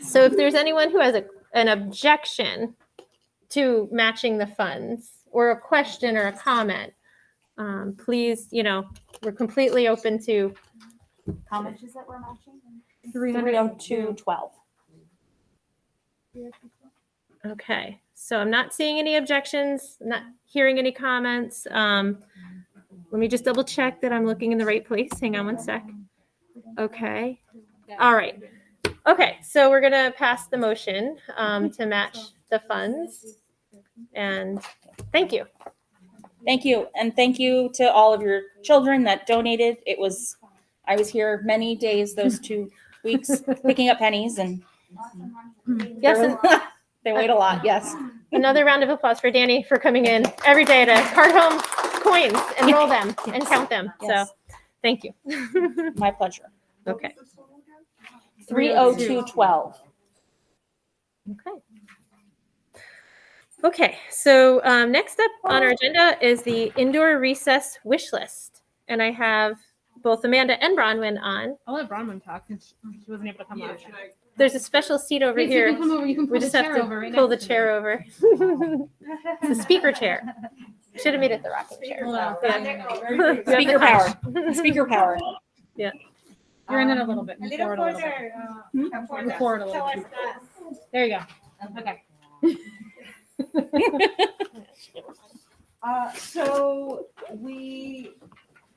So if there's anyone who has an objection to matching the funds or a question or a comment, please, we're completely open to. How much is that we're matching? 302.12. Okay, so I'm not seeing any objections, not hearing any comments. Let me just double check that I'm looking in the right place. Hang on one sec. Okay. All right. Okay, so we're gonna pass the motion to match the funds. And thank you. Thank you. And thank you to all of your children that donated. I was here many days, those 2 weeks, picking up pennies, and Yes, and they weighed a lot. Yes. another round of applause for Danny for coming in every day to cart home coins and roll them and count them. Yes. So thank you. My pleasure. Okay. 302.12. Okay. Okay, so next up on our agenda is the indoor recess wish list. And I have both Amanda and Bronwyn on. I'll let Bronwyn talk since she wasn't able to come on. There's a special seat over Yes, here. You can come over. You can pull We the just have chair to over right pull the next to chair me. over. It's the speaker chair. Should have made it the rocking chair. Hold on. Yeah. Speaker power. Speaker power. You're in it a little bit. A Move little forward a little bit. further. Move forward a little bit. There you go. Okay. So we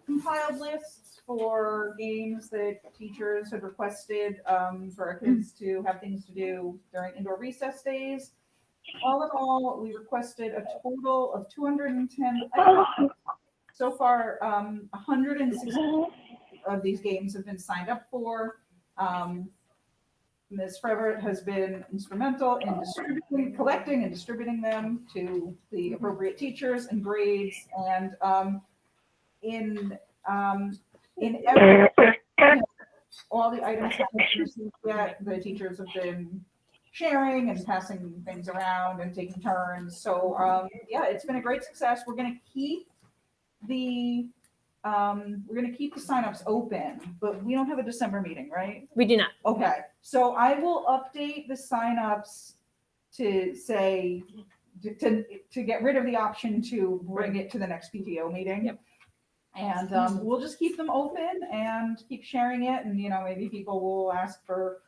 compiled lists for games that teachers had requested for our kids to have things to do during indoor recess days. All in all, we requested a total of 210 items. So far, 160 of these games have been signed up for. Ms. Frevert has been instrumental in collecting and distributing them to the appropriate teachers and grades. And in every, all the items that we've received yet, the teachers have been sharing and passing things around and taking turns. So yeah, it's been a great success. We're going to keep the signups open, but we don't have a December meeting, right? We do not. Okay, so I will update the signups to say, to get rid of the option to bring it to the next PTO meeting. Yep. And we'll just keep them open and keep sharing it, and maybe people will ask for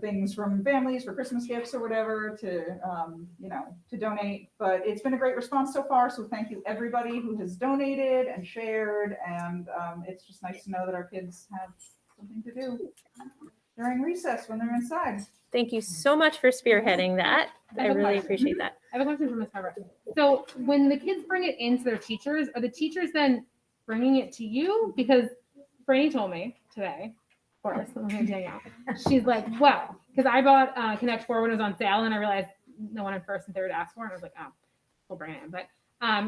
things from families for Christmas gifts or whatever to donate. But it's been a great response so far. So thank you everybody who has donated and shared. And it's just nice to know that our kids have something to do during recess when they're inside. Thank you so much for spearheading that. I really appreciate that. I have a question for Ms. Harper. So when the kids bring it into their teachers, are the teachers then bringing it to you? Because Franny told me today, of course, I'm going to hang out. She's like, well, because I bought Connect 4 when it was on sale, and I realized no one in first and third asked for it. And I was like, oh, we'll bring it in. But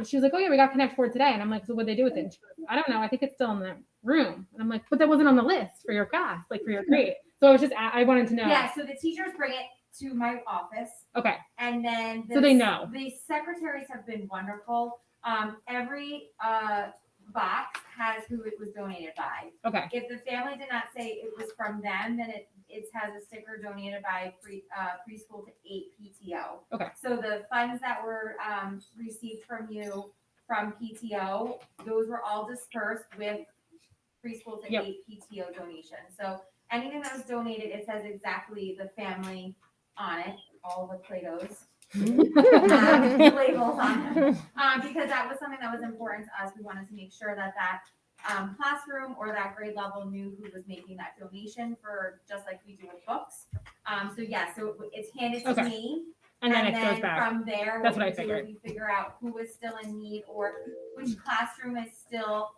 she was like, oh yeah, we got Connect 4 today. And I'm like, so what'd they do with it? And she goes, I don't know. I think it's still in the room. And I'm like, but that wasn't on the list for your class, like for your grade. So I wanted to know. Yeah, so the teachers bring it to my office. Okay. And then So they know. The secretaries have been wonderful. Every box has who it was donated by. Okay. If the family did not say it was from them, then it has a sticker donated by preschool to 8 PTO. Okay. So the funds that were received from you from PTO, those were all dispersed with preschool to 8 PTO donations. So anything that was donated, it says exactly the family on it, all the Play-Dohs. Labels on them. Because that was something that was important to us. We wanted to make sure that classroom or that grade level knew who was making that donation, for just like we do with books. So it's handed to me. And then it goes back. From there, That's what I we do is figured. we figure out who is still in need or which classroom doesn't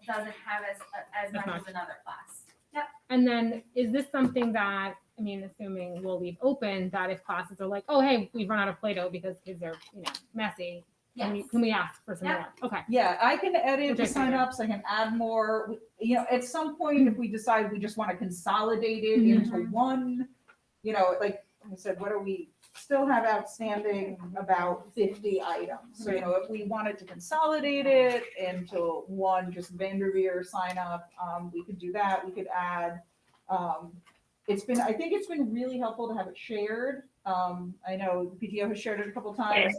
have as much as another class. Yep. And then is this something that, assuming we'll leave open, that if classes are like, oh, hey, we've run out of Play-Doh because kids are, messy, Yes. can we ask for some more? Okay. Yeah, I can edit Which the I figured. signups. I can add more. At some point, if we decide we just want to consolidate it into one, like I said, what do we still have outstanding? About 50 items. So, if we wanted to consolidate it into one, just Vanderveer sign up, we could do that. We could add I think it's been really helpful to have it shared. I know the PTO has shared it a couple times.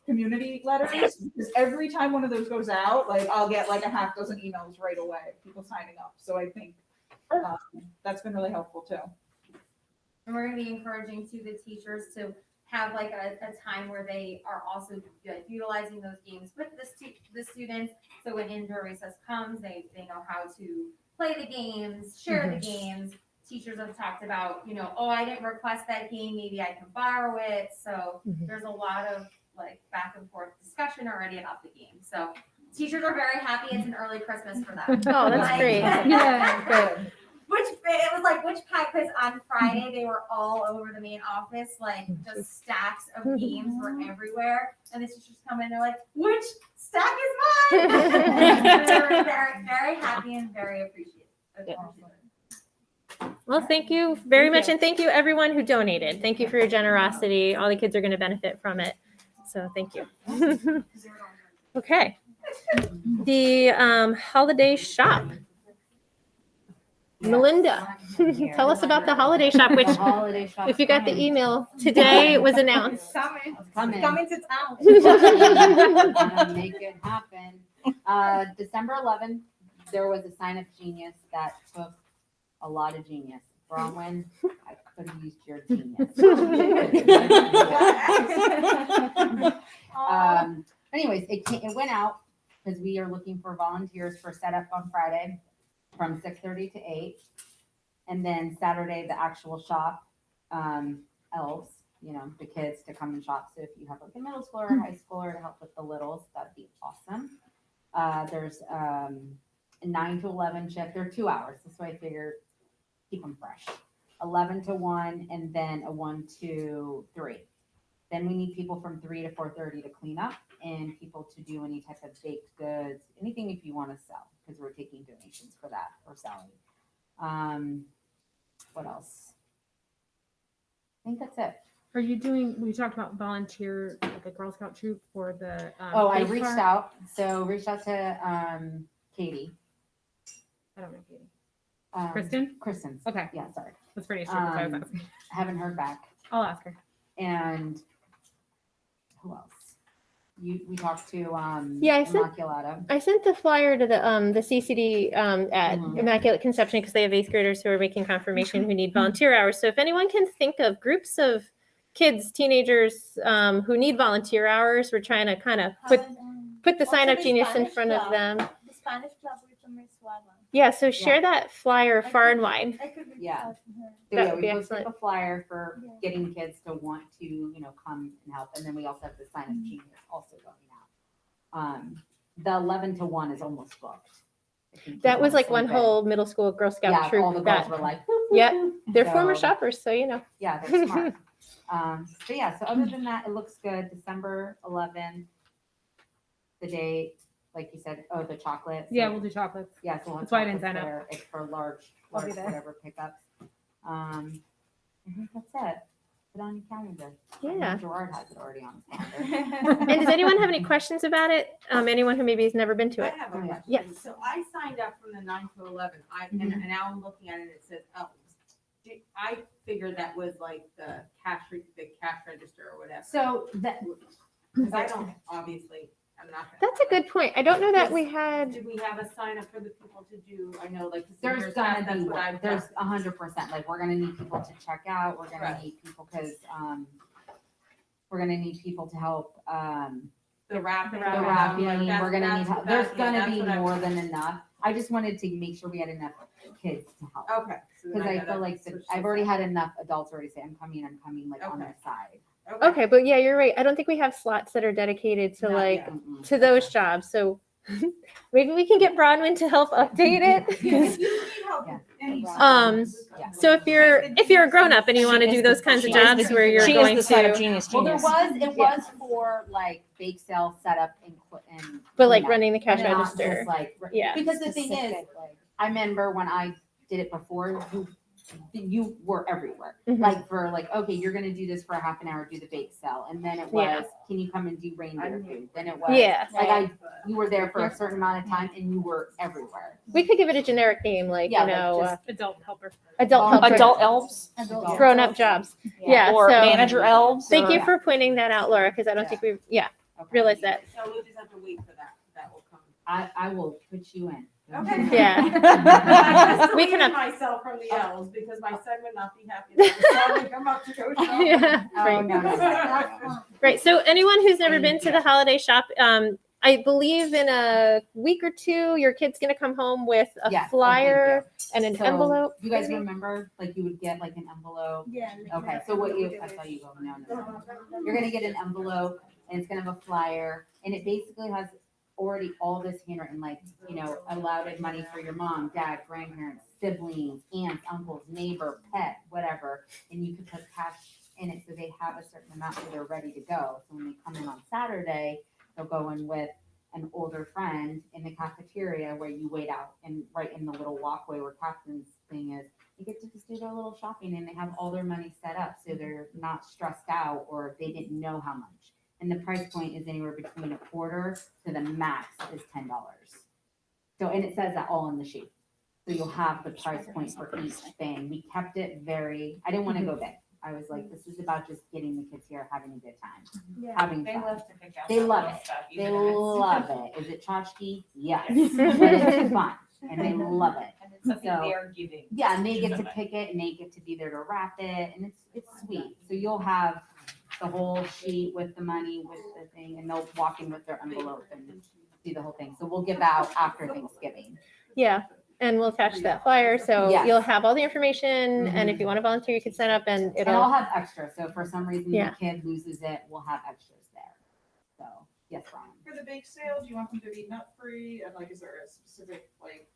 Community letters, because every time one of those goes out, like I'll get like a half dozen emails right away, people signing up. So I think that's been really helpful too. And we're gonna be encouraging to the teachers to have like a time where they are also like, utilizing those games with the students. So when indoor recess comes, they know how to play the games, share the games. Teachers have talked about, oh, I didn't request that game, maybe I can borrow it. So there's a lot of like back and forth discussion already about the game. So teachers are very happy. It's an early Christmas for them. Oh, that's Like- great. Yeah, good. It was like which pack, because on Friday they were all over the main office, like just stacks of games were everywhere. And the teachers come in, they're like, which stack is mine? And they were very, very happy and very appreciative. Well, thank you very much. And thank you everyone who donated. Thank you for your generosity. All the kids are going to benefit from it. So thank you. Okay. The holiday shop. Melinda, tell us about the holiday shop, which Holiday shop. if you got the email today, it was announced. Coming. to town. Gonna make it happen. December 11th, there was a sign up genius that took a lot of genius. Bronwyn, I could have used your genius. Anyways, it went out because we are looking for volunteers for setup on Friday from 6:30 to 8. And then Saturday, the actual shop, elves, the kids to come and shop. So if you have like a middle schooler or high schooler to help with the littles, that'd be awesome. There's a 9 to 11 shift. They're 2 hours. That's why I figured keep them fresh. 11 to 1 and then a 1 to 3. Then we need people from 3 to 4:30 to clean up and people to do any type of baked goods, anything if you want to sell, because we're taking donations for that for selling. What else? I think that's it. Are you doing, we talked about volunteer, like a Girl Scout troop for the. I bake reached bar? out. So reached out to Katie. I don't know, Katie. Kristen. Kristen? Okay, Yeah, sorry. that's pretty sure that's what I was Um, asking. Haven't heard back. I'll ask her. And who else? We talked to Yeah, I sent- Immaculata. I sent the flyer to the CCD at Mhm. Immaculate Conception because they have 8th graders who are making confirmation who need volunteer hours. So if anyone can think of groups of kids, teenagers who need volunteer hours, we're trying to kind of put the sign up the genius in Spanish front of club. them. The Spanish club with Miss Wagner. Yeah, so share that flyer far and wide. I could reach Yeah. out to her. So That yeah, would we be posted excellent. a flyer for Yeah. getting kids to want to, come and help. And then we also have the sign up genius also going out. The 11 to 1 is almost booked. I think you That was wanna like one sleep in. whole middle school Girl Scout Yeah, troop. all the girls that, were like, Yep, they're former So- shoppers, so you know. yeah, they're smart. So yeah, so other than that, it looks good. December 11th, the date, like you said, the chocolate. Yeah, So- we'll do chocolates. Yeah, so That's why I didn't sign up. there. It's for large I'll be there. whatever pickups. I think that's it. Put it on your calendar. I know Yeah. Gerard has it already on his calendar. And does anyone have any questions about it? Anyone who maybe has never been to I it? have a Oh, yeah. question. Yes. So I signed up from the 9 to 11. And now I'm looking at it, it says elves. I figured that was like the cash register or whatever. So that, Because I don't, obviously, I'm not. That's a good point. I don't know that we had. Did we have a sign up for the people to do, I know like. the there's seniors gonna pass, that's be, what I've there's done. 100%, like, we're gonna need people to check out, we're gonna Right. need people, cause, we're gonna need people to help, The wrapping. the wrapping, wrapping, like, that's- we're gonna need that's help, what there's yeah, gonna that's be what I more was- than enough. I just wanted to make sure we had enough kids to help. Okay. so then Cause I gotta feel like switch I've this already up. had enough adults already say, I'm coming, like on Okay. their side. Okay, but yeah, you're right. I don't think we have slots that are dedicated to Not like yet. Mm-mm. to those jobs. So maybe we can get Bronwyn to help update it. If 'cause- you need help Yeah. with any Um, Yeah. So if you're a grown up and you want to do those kinds of She is jobs the- where you're she going is the sign-up to, genius. Well, it Yeah. was for like bake sale setup and. but like cleanup, running the cash not register. just, like, Yeah. because the thing is, I remember when I did it before, you were everywhere. Mhm. Like for like, okay, you're gonna do this for a half an hour, do the bake sale, and then it was, Yeah. can you come and do reindeer food? Then it was, Yeah. like you were there for a certain amount of time and you were everywhere. We could give it a generic name, like, Yeah, you like know, just- Adult helper. adult helper, Adult elves grown-up jobs. Yeah, or so manager elves. thank or- you for pointing that out, Laura, because I don't think we, Okay. realized that. So we'll just have to wait for that. That will come. I will put you in. Okay. Yeah. We We can can have- myself from the elves because my son would not be happy that I was come up to go shopping. Yeah, Oh, right. no, no, no. Right. So anyone who's never been Thank to you. the holiday shop, I believe in a week or two, your kid's gonna come home with a Yes, oh, thank flyer and an So, envelope. You guys remember, like you would get like an envelope? Yeah. Okay, so what you, I saw you go, no. You're gonna get an envelope and it's gonna have a flyer and it basically has already all this handwritten, like, you know, allotted money for your mom, dad, grandparents, siblings, aunts, uncles, neighbor, pet, whatever. And you could put cash in it so they have a certain amount so they're ready to go. So when they come in on Saturday, they'll go in with an older friend in the cafeteria where you wait out and right in the little walkway where Catherine's thing is, they get to just do their little shopping and they have all their money set up so they're not stressed out or they didn't know how much. And the price point is anywhere between $1/4 to the max is $10. So, and it says that all in the sheet. So you'll have the price point for each thing. We kept it very, I didn't want to go big. I was like, this is about just getting the kids here, having a good time, having They fun. love to pick out. They that love little it. stuff, They even if it's- love it. Is it tchotchke? Yes. But it's fun and they love it. And it's something So- they're giving. Yeah, and they get to pick it and they get to be there to wrap it and it's sweet. So you'll have the whole sheet with the money, with the thing, and they'll walk in with their envelope and do the whole thing. So we'll give out after Thanksgiving. Yeah. And we'll attach that flyer. So Yes. you'll have all the information. And if you want to volunteer, you can sign up and And I'll it'll, have extra. So if for some reason Yeah. the kid loses it, we'll have extras there. So, yes, Brian. For the bake sale, do you want them to be nut free and like, is there a specific, like,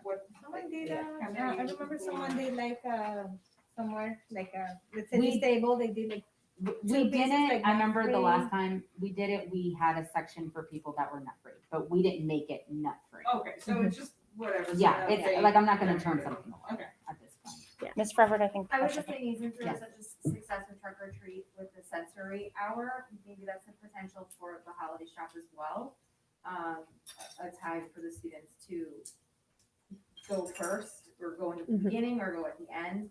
what? Someone did, how I many remember people someone did like, somewhere, like, let's say We- this table, they did like, We Two pieces, didn't, like, I remember the nut-free. last time we did it, we had a section for people that were nut free, but we didn't make it nut free. Okay, so it's just whatever. so Yeah, that it's they- like, I'm not gonna turn something away Okay. at this point. Ms. Frevert, I think. I was just thinking, since there was Yes. such a success with Trunk or Treat with the sensory hour, maybe that's a potential for the holiday shop as well. A time for the students to go first, or go in the Mhm. beginning, or go at the end,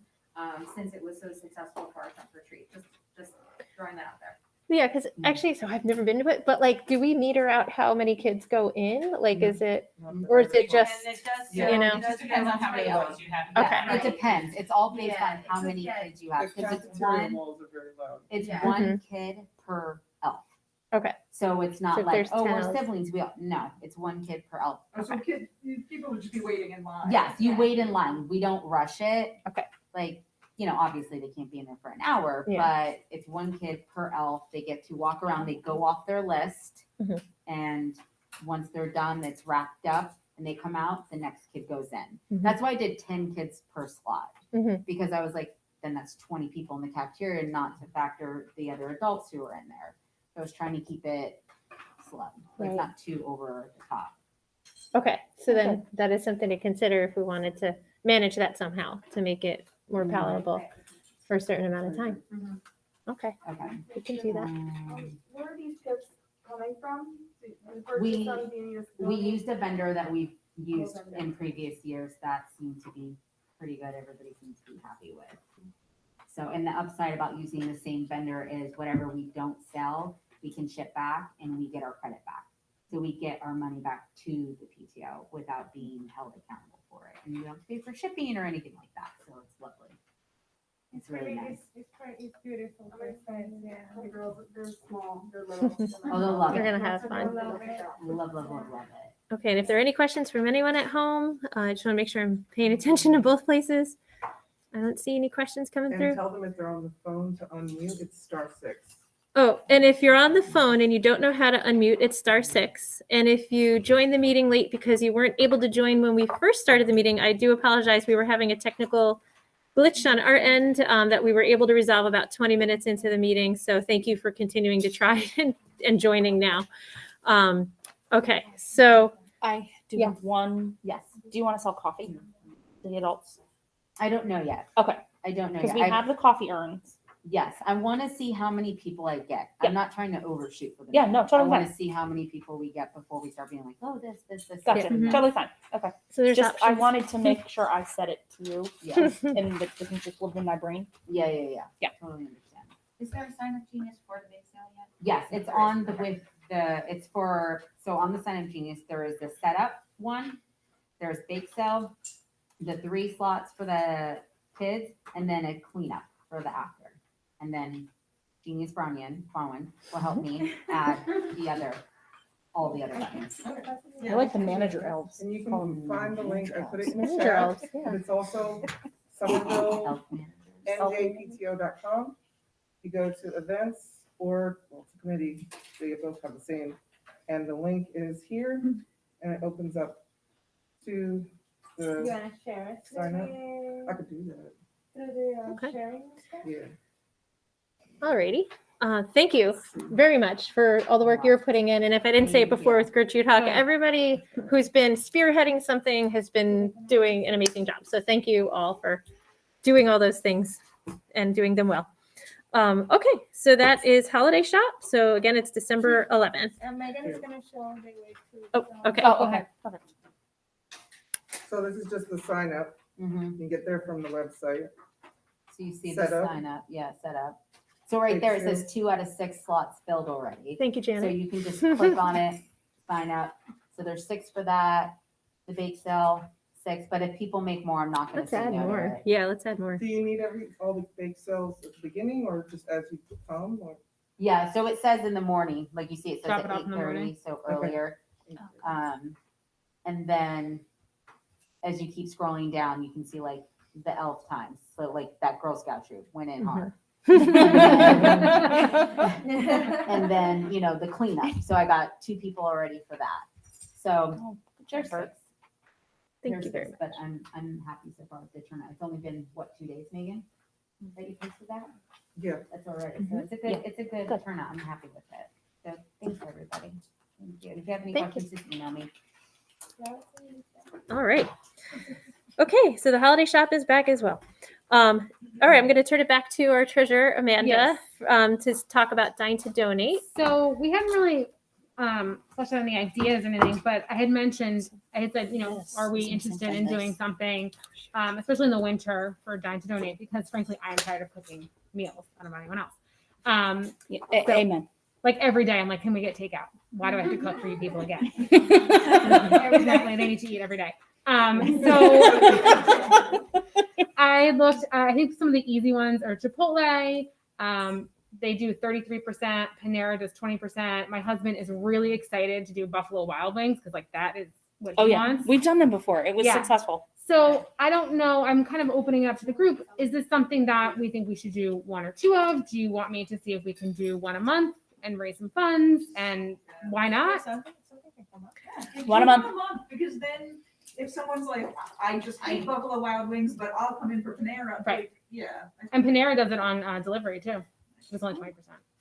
since it was so successful for our Trunk or Treat. Just throwing that out there. yeah, because actually, so I've never been to it, but like, do we meter out how many kids go in? Like, is it, or is it just, And it does, Yeah. you know? it just depends on how many hours you have. Okay. Yeah, it depends, it's all based Yeah, on how it's many just- kids you have, The cause it's cafeteria one, walls are very loud. it's Yeah. one kid per elf. Okay. So it's So not if like, there's oh, 10 we're elves. siblings, no, it's one kid per elf. Oh, so people would just be waiting in line. Yes, you Yeah. wait in line. We don't rush it. Okay. Like, you know, obviously they can't be in there for an hour, Yeah. but it's one kid per elf. They get to walk around, they go off their list. Mhm. And once they're done, it's wrapped up and they come out, the next kid goes in. Mhm. That's why I did 10 kids per slot. Mhm. Because I was like, then that's 20 people in the cafeteria, not to factor the other adults who are in there. I was trying to keep it slow, like Right. not too over the top. okay. So then that is something to consider if we wanted to manage that somehow to make it more palatable for a certain amount of time. Mhm. Okay, Okay. we can do that. where are these kids coming from? We- We used a vendor that we've used vendor. in previous years that seemed to be pretty good. Everybody seems to be happy with. So, and the upside about using the same vendor is whatever we don't sell, we can ship back and we get our credit back. So we get our money back to the PTO without being held accountable for it. And you don't have to pay for shipping or anything like that. So it's lovely. It's really nice. It's beautiful. Yeah. The girls, they're small, they're little. Oh, they'll love They're it. gonna have fun. Love, love, love it. Okay, and if there are any questions from anyone at home, I just want to make sure I'm paying attention to both places. I don't see any questions coming And through. tell them if they're on the phone to unmute, it's *6. Oh, and if you're on the phone and you don't know how to unmute, it's *6. And if you joined the meeting late because you weren't able to join when we first started the meeting, I do apologize. We were having a technical glitch on our end that we were able to resolve about 20 minutes into the meeting. So thank you for continuing to try and joining now. Okay, so I do Yeah. have one. Yes. Do you want to sell coffee to the adults? I don't know yet. Okay. I don't know Because yet. we have the coffee urns. Yes, I want to see how many people I get. Yeah. I'm not trying to overshoot for the Yeah, night. no, totally I want fine. to see how many people we get before we start being like, oh, this. Gotcha. Mhm. Totally fine. Okay. So there's Just I options. wanted to make sure I said it to you Yeah, and that doesn't just live in my brain. yeah. Yeah. Totally understand. Is there a sign up genius for the bake sale yet? Yes, it's on it's for, so on the Sign Up Genius, there is the setup one, there's bake sale, the 3 slots for the kids, and then a cleanup for the after. And then Genius Bronwyn will help me add all the other buttons. I like the manager elves. And you Call can them find the link, I put it in the Manager chat, elves, but yeah. it's also Somerville, Health managers. njpto.com. You go to events or to committee, they both have the same. And the link is here and it opens up to You the, wanna share it? Sign up. through I could do that, the, through the Okay. sharing stuff? yeah. Alrighty. Thank you very much for all the work you're putting in. And if I didn't say it Thank before you. with Gertrude Hawk, Good. everybody who's been spearheading something has been doing an amazing job. So thank you all for doing all those things and doing them well. Okay, so that is Holiday Shop. So again, it's December 11th. Megan is gonna show the way to. Oh, okay. Oh, okay. Perfect. So this is just the sign up. Mhm. You can get there from the website. So you see Set the up. sign up, yeah, set up. So right there, it says 2 out of 6 slots filled already. Thank you, So Janet. you can just click on it, sign up. So there's 6 for that, the bake sale, 6, but if people make more, I'm not gonna Let's say add no to more. it. Yeah, let's add more. Do you need all the bake sales at the beginning or just as you come or? Yeah, so it says in the morning, like you see, it says Drop at it off in the morning. 8:30, so Okay. earlier. And then as you keep scrolling down, you can see like the elf times. So like that Girl Scout troop went in hard. And then, you know, the cleanup. So I got 2 people already for that. So Cheers. there's 6. Thank There's you very 6, but I'm happy so far with the turnout. It's only been, what, 2 days, Megan? That you posted that? Yeah. That's already, so it's a good Good. turnout. I'm happy with it. So thanks, everybody. Thank you. If you have any Thank you. questions, just email me. All right. Okay, so the holiday shop is back as well. All right, I'm going to turn it back to our treasurer, Amanda, to talk about Dine to Donate. So we hadn't really fleshed out any ideas or anything, but I had said, you know, are we interested in doing something, especially in the winter for Dine to Donate? Because frankly, I'm tired of cooking meals. I don't know about anyone else. Amen. Like every day, I'm like, can we get takeout? Why do I have to cook for you people again? Evidently, they need to eat every day. So I looked. I think some of the easy ones are Chipotle. They do 33%. Panera does 20%. My husband is really excited to do Buffalo Wild Wings because like that is what Oh he yeah, wants. we've done them before. It was Yeah. successful. So I don't know. I'm kind of opening it up to the group. Is this something that we think we should do 1 or 2 of? Do you want me to see if we can do 1 a month and raise some funds? And why not? Something can come up. 1 a month. Because then if someone's like, I just hate Buffalo Wild Wings, but I'll come in for Panera. Right. Yeah. And Panera does it on delivery too. It's only 20%,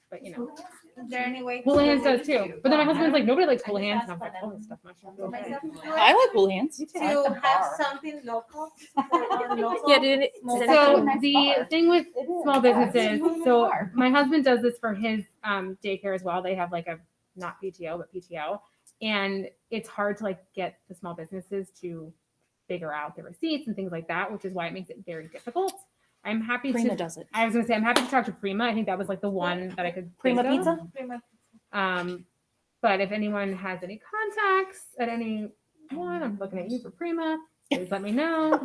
but you know. Is there any way? Houlihan's does too. But then my husband's like, nobody likes Houlihan's. And I'm like, oh, this stuff much. I like Houlihan's. To have something local? Local? Yeah, does So anyone- the thing with small businesses, so my husband does this for his daycare as well. They have like a not PTO but PTO, and it's hard to like get the small businesses to figure out the receipts and things like that, which is why it makes it very difficult. I'm happy Prima to. does it. I was gonna say I'm happy to talk to Prima. I think that was like the one that I could Prima think of. Pizza? But if anyone has any contacts at anyone, I'm looking at you for Prima. Please let me know.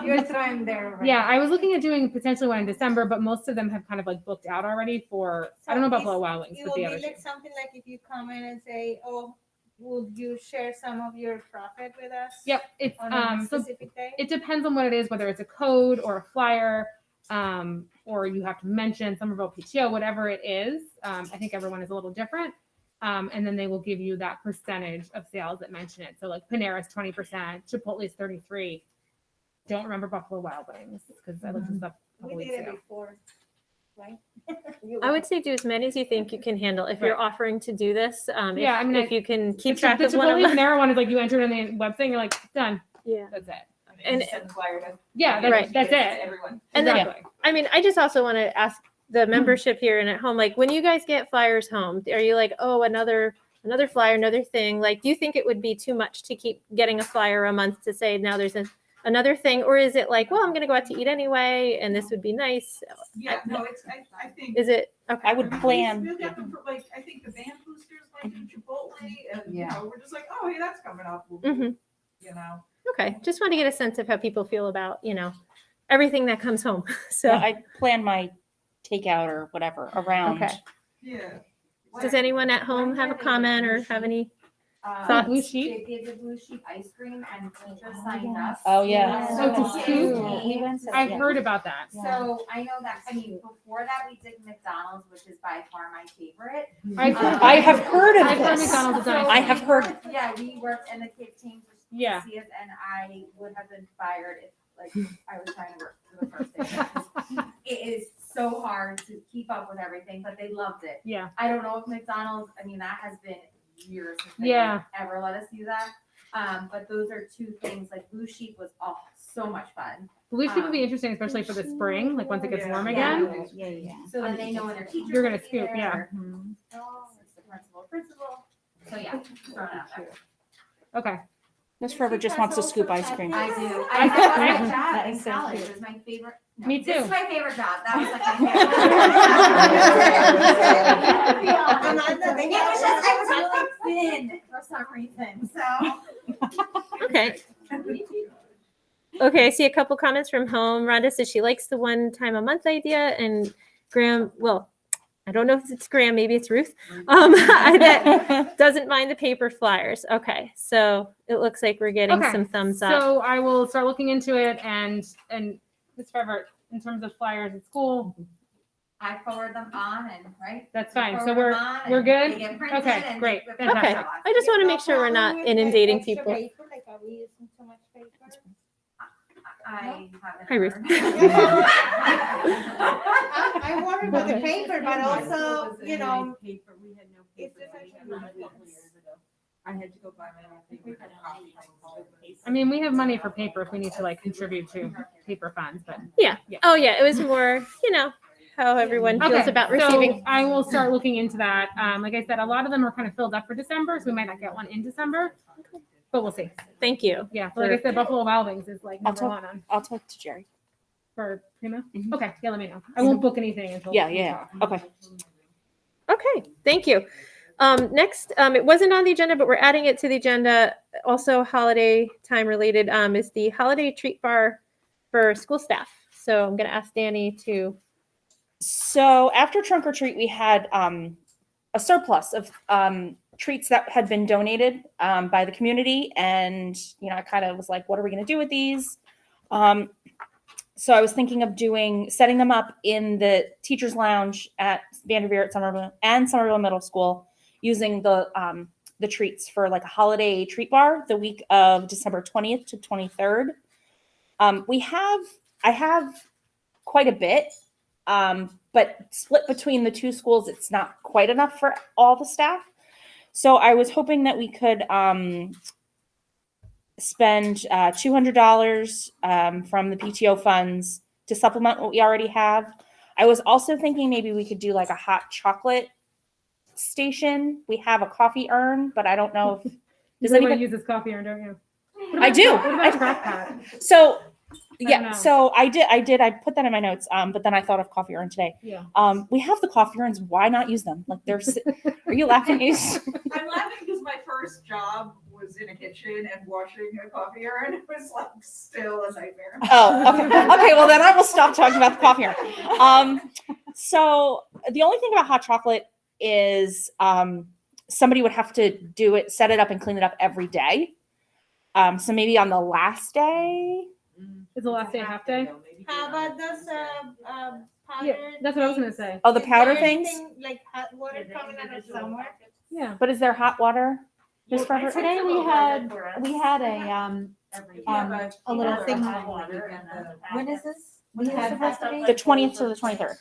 You're throwing there. Yeah, I was looking at doing potentially 1 in December, but most of them have kind of like booked out already for, I don't know about Buffalo Wild Wings, It but will the be other two. like something like if you come in and say, oh, would you share some of your profit with us? Yep, it's, On a so specific day? it depends on what it is, whether it's a code or a flyer, or you have to mention Somerville PTO, whatever it is. I think everyone is a little different. And then they will give you that percentage of sales that mention it. So like Panera is 20%, Chipotle is 33%. Don't remember Buffalo Wild Wings because I looked this up a couple We weeks did it ago. before, right? I would say do as many as you think you can handle. If you're Right. offering to do this, Yeah, I mean, if you can keep The track the of one of Chipotle them. Panera one is like you enter it on the website and you're like, done. Yeah. That's it. And Send the flyer to. Yeah, Right. that's it. Everyone. And then- Exactly. I mean, I just also want to ask the membership here and at home, like when you guys get flyers home, are you like, oh, another flyer, another thing? Like, do you think it would be too much to keep getting a flyer a month to say now there's another thing? Or is it like, well, I'm going to go out to eat anyway, and this would be nice? Yeah, no, I think. Is it? Okay. I would plan. We got them for, like, I think the band boosters like in Chipotle, and, you Yeah. know, we're just like, oh, hey, that's coming up, Mhm. you know. Okay. Just want to get a sense of how people feel about, everything that comes home. So, Yeah, I plan my takeout or whatever around. okay. Yeah. Does anyone at home have a comment or have any? Thoughts? Blue sheep? They did the blue sheep ice cream and teachers signed up. Oh, yeah. Oh, to scoop? We went to. I've heard about that. So I know that, before that, we did McDonald's, which is by far my favorite. I have heard of I've heard this. McDonald's is nice. I have heard. Yeah, we worked and the kids came to Yeah. see us, and I would have been fired if, I was trying to work for the first day. It is so hard to keep up with everything, but they loved it. Yeah. I don't know if McDonald's, that has been years since they Yeah. ever let us do that. But those are two things, like Blue Sheep was so much fun. Blue sheep would be interesting, especially for the spring, like once it gets warm Yeah. again. Yeah. So then they know when their teachers. You're gonna will be scoop, there, yeah. or, it's the principal. So yeah, throwing it out there. Okay. Miss Forever just wants to scoop ice cream. I do. I- I thought my I- job that in is so college cute. was my favorite. No, Me This too. is my favorite job. That was like my favorite. It was just, I was really thin for some reason, so. Okay. Okay, I see a couple comments from home. Rhonda says she likes the one time a month idea, and Graham, well, I don't know if it's Graham, maybe it's Ruth, that doesn't mind the paper flyers. Okay, so it looks like we're getting Okay, some thumbs up. So I will start looking into it and Ms. Forever, in terms of flyers at school, I forward them on and, right? that's fine. So Forward we're, them on we're and good? they get printed Okay, and great, they get fantastic. Okay, I just want to make sure we're not inundating people. Like, are we using too much paper? I haven't. Hi, Ruth. heard. I worry about the paper, but also, you know, Paper, we had no it's paper. just We such had a one lot. a couple years ago. I had to go buy my own paper. and copy things. I mean, we have money for paper if we need to like contribute to paper funds, but. Oh, yeah, it was more, how everyone feels Okay, about so receiving. I will start looking into that. Like I said, a lot of them are kind of filled up for December, so we might not get one in December, but we'll see. Thank you. Yeah, but like I said, Buffalo Wild Wings is like number I'll one on I'll talk to Jerry. for Primo. Mhm. Okay, yeah, let me know. I won't book anything until. Yeah. Okay. Okay, thank you. Next, it wasn't on the agenda, but we're adding it to the agenda. Also, holiday time related is the holiday treat bar for school staff. So I'm going to ask Danny to. So after trunk or treat, we had a surplus of treats that had been donated by the community, and I kind of was like, "What are we going to do with these?" So I was thinking of setting them up in the teachers' lounge at Vanderveer at Somerville and Somerville Middle School, using the treats for like a holiday treat bar the week of December 20th to 23rd. I have quite a bit. But split between the two schools, it's not quite enough for all the staff. So I was hoping that we could spend $200 from the PTO funds to supplement what we already have. I was also thinking maybe we could do like a hot chocolate station. We have a coffee urn, but I don't know if Does anybody use this coffee or don't you? I do. What about crack pot? So don't yeah, know. so I put that in my notes. But then I thought of coffee urn today. Yeah. We have the coffee urns. Why not use them? Like are you laughing? I'm laughing because my first job was in a kitchen and washing a coffee urn. It was like still a nightmare. Oh, okay. Okay, well then I will stop talking about the coffee urn. So the only thing about hot chocolate is somebody would have to do it, set it up and clean it up every day. So maybe on the last day. Is the last day a half day? How about those powder? Yeah, that's what I was gonna say. Oh, the Is powder there things? anything Like hot water coming out of somewhere? Yeah. But is there hot water? Miss Forever? Today we had a little thing. When is this? We had The 20th to the 23rd.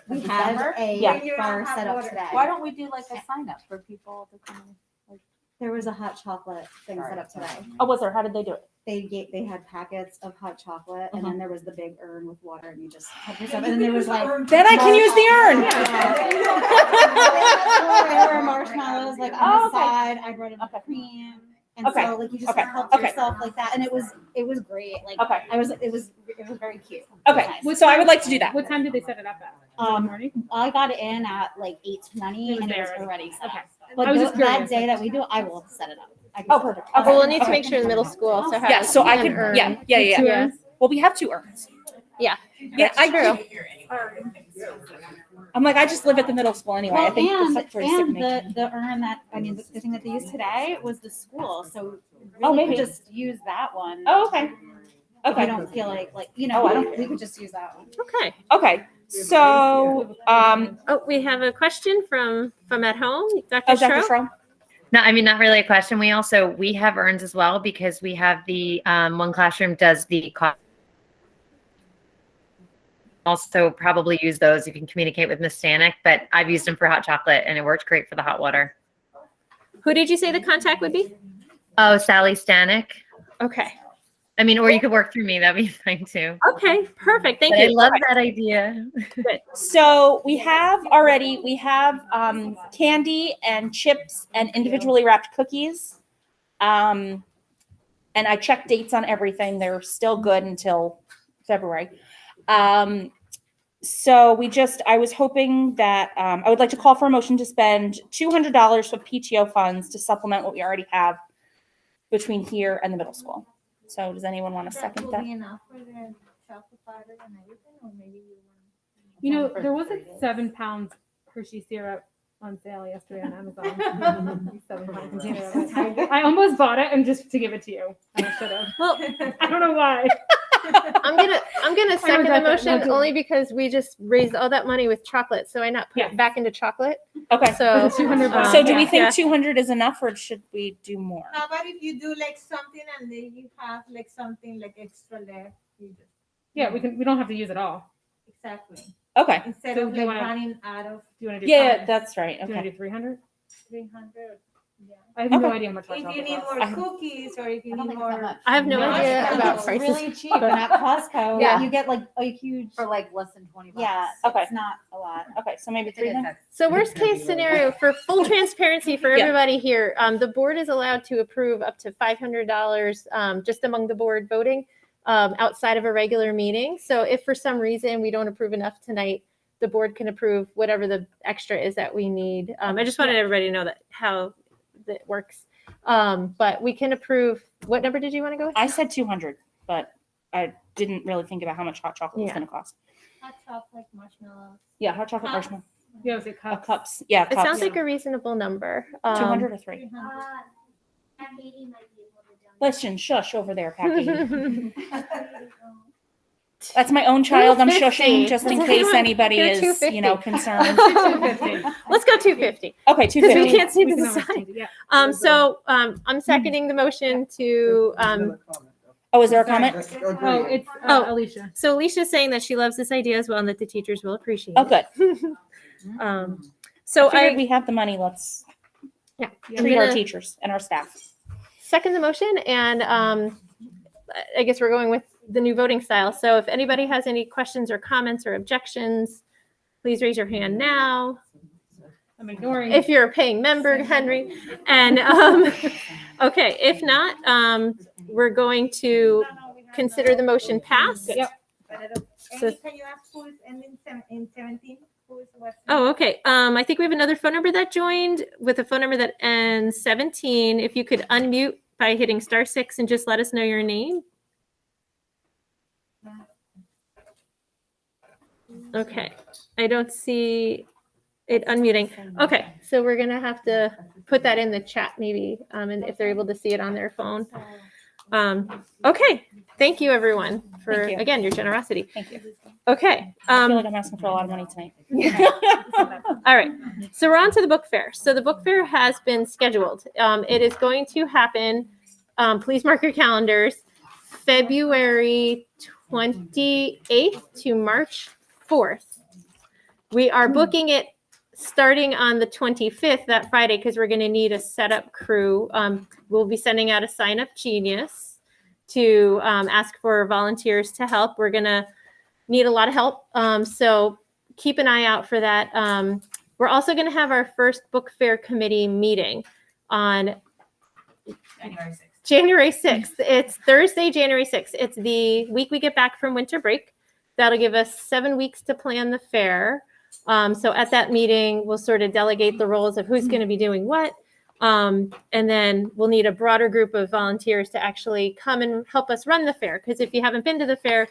we had a Yeah. bar set up today. Why don't we do like a sign up for people to come in? There was a hot chocolate thing set up today. Oh, was there? How did they do it? they had packets of hot chocolate, and Uh-huh. then there was the big urn with water, and you just help yourself. And then there was like Then I can use the urn. there were marshmallows like on Oh, the okay. side. I brought a Okay. cream, and Okay. so like you just Okay. helped Okay. yourself like that, and it was great. Like Okay. it was very cute. Okay. Nice. So I would like to do that. What time did they set it up at? In the morning? I got in at like 8:20, It was and it there was already. already set Okay. up. But I was just that curious, day like- that we do, I will set it up. I can Oh, set it perfect. up. Okay. Well, we'll need to Okay. make sure the middle school also has. Yeah. So I an could. urn. Yeah. Yeah. Yeah. Two Yeah. urns? Well, we have 2 urns. Yeah. Yeah. That's true. I'm like, I just live at the middle school anyway. I Well, think and, the secretary's sick of and me. the urn that, I mean, the thing that they used today was the school, so Oh, really maybe. just use that one. Oh, okay. If Okay. you don't feel like, Oh, I don't- we could just use that one. Okay. Okay. So, Oh, we have a question from at home, Dr. Dr. Schro. Schro? No, I mean, not really a question. We have urns as well because we have the one classroom does the also probably use those. You can communicate with Miss Stanek, but I've used them for hot chocolate and it worked great for the hot water. Who did you say the contact would be? Oh, Sally Stanek. Okay. I mean, or you could work through me. That'd be fine too. Okay. Perfect. Thank But I you. love that idea. So we have candy and chips and individually wrapped cookies. And I checked dates on everything. They're still good until February. So I was hoping that I would like to call for a motion to spend $200 of PTO funds to supplement what we already have between here and the middle school. So does anyone want to second that? Will be enough for the chocolate powder and everything, or maybe you want? You know, there was a 7 pounds Hershey syrup on sale yesterday on Amazon. 7 pound container of it. I almost bought it and just to give it to you. And I should have. Well, I don't know why. I'm gonna second the regret that. motion No, do- only because we just raised all that money with chocolate, so I not put Yes. it back into chocolate. Okay. So Was it $200? So do we yeah. think 200 is enough or should we do more? How about if you do like something and then you have like something like extra left? You just Yeah, we don't have to use it all. exactly Okay. instead So of do you like wanna- running out of Do you want to do Yeah, five? that's right. Do you want to Okay. do 300? 300. Yeah. I have no Okay. idea how much hot If you chocolate need costs. more I- cookies or if you I don't need think it's that more. much. I have no No, idea Costco about is prices. really cheap, and at Costco, Yeah. you get like a huge. For like less than 20 bucks. Yeah, Okay. it's not a lot. Okay. So maybe If it is, 300. that's- So worst case scenario, for full transparency for Yeah. everybody here, the board is allowed to approve up to $500 just among the board voting outside of a regular meeting. So if for some reason we don't approve enough tonight, the board can approve whatever the extra is that we need. I just wanted everybody to know that how that works. But we can approve. What number did you want to go with? I said 200, but I didn't really think about how much hot chocolate was Yeah. going to cost. Hot chocolate marshmallows. Yeah, hot chocolate Cups. marshmallow. Yeah, was it cups? Cups. Yeah, It cups. sounds like a reasonable number. 200 or 3. 300. Listen, shush over there, Packy. That's my own child. I'm 250. shushing just in Does case anyone- anybody Go is, 250. concerned. 250. Let's go 250. Okay, Because we 250. can't seem We to can always decide. change it, yeah. So I'm seconding the motion to. Another comment, though. Oh, is there a comment? That's Oh, agreed. it's Oh. Alicia. So Alicia's saying that she loves this idea as well, and that the teachers will appreciate Oh, it. good. So I figured I we have the money. Let's Yeah. treat our gonna- teachers and our staff. second the motion, and I guess we're going with the new voting style. So if anybody has any questions or comments or objections, please raise your hand now. I'm ignoring. If you're a paying member, Henry, and okay, if not, we're going to consider the motion passed. Yep. So- Can you ask who is ending in 17? Who is what? Oh, okay. I think we have another phone number that joined with a phone number that ends 17. If you could unmute by hitting *6 and just let us know your name. Okay. I don't see it unmuting. Okay. So we're going to have to put that in the chat maybe, and if they're able to see it on their phone. Okay. Thank you, everyone, for, Thank you. again, your generosity. Thank you. Okay. I feel like I'm asking for a lot of money tonight. All right. So we're on to the book fair. So the book fair has been scheduled. It is going to happen, please mark your calendars, February 28th to March 4th. We are booking it starting on the 25th, that Friday, because we're going to need a setup crew. We'll be sending out a sign up genius. to ask for volunteers to help. We're gonna need a lot of help, so keep an eye out for that. We're also gonna have our first book fair committee meeting on January 6th. It's Thursday, January 6th. It's the week we get back from winter break. That'll give us 7 weeks to plan the fair. So at that meeting, we'll sort of delegate the roles of who's going to be doing what. And then we'll need a broader group of volunteers to actually come and help us run the fair. Because if you haven't been to the fair,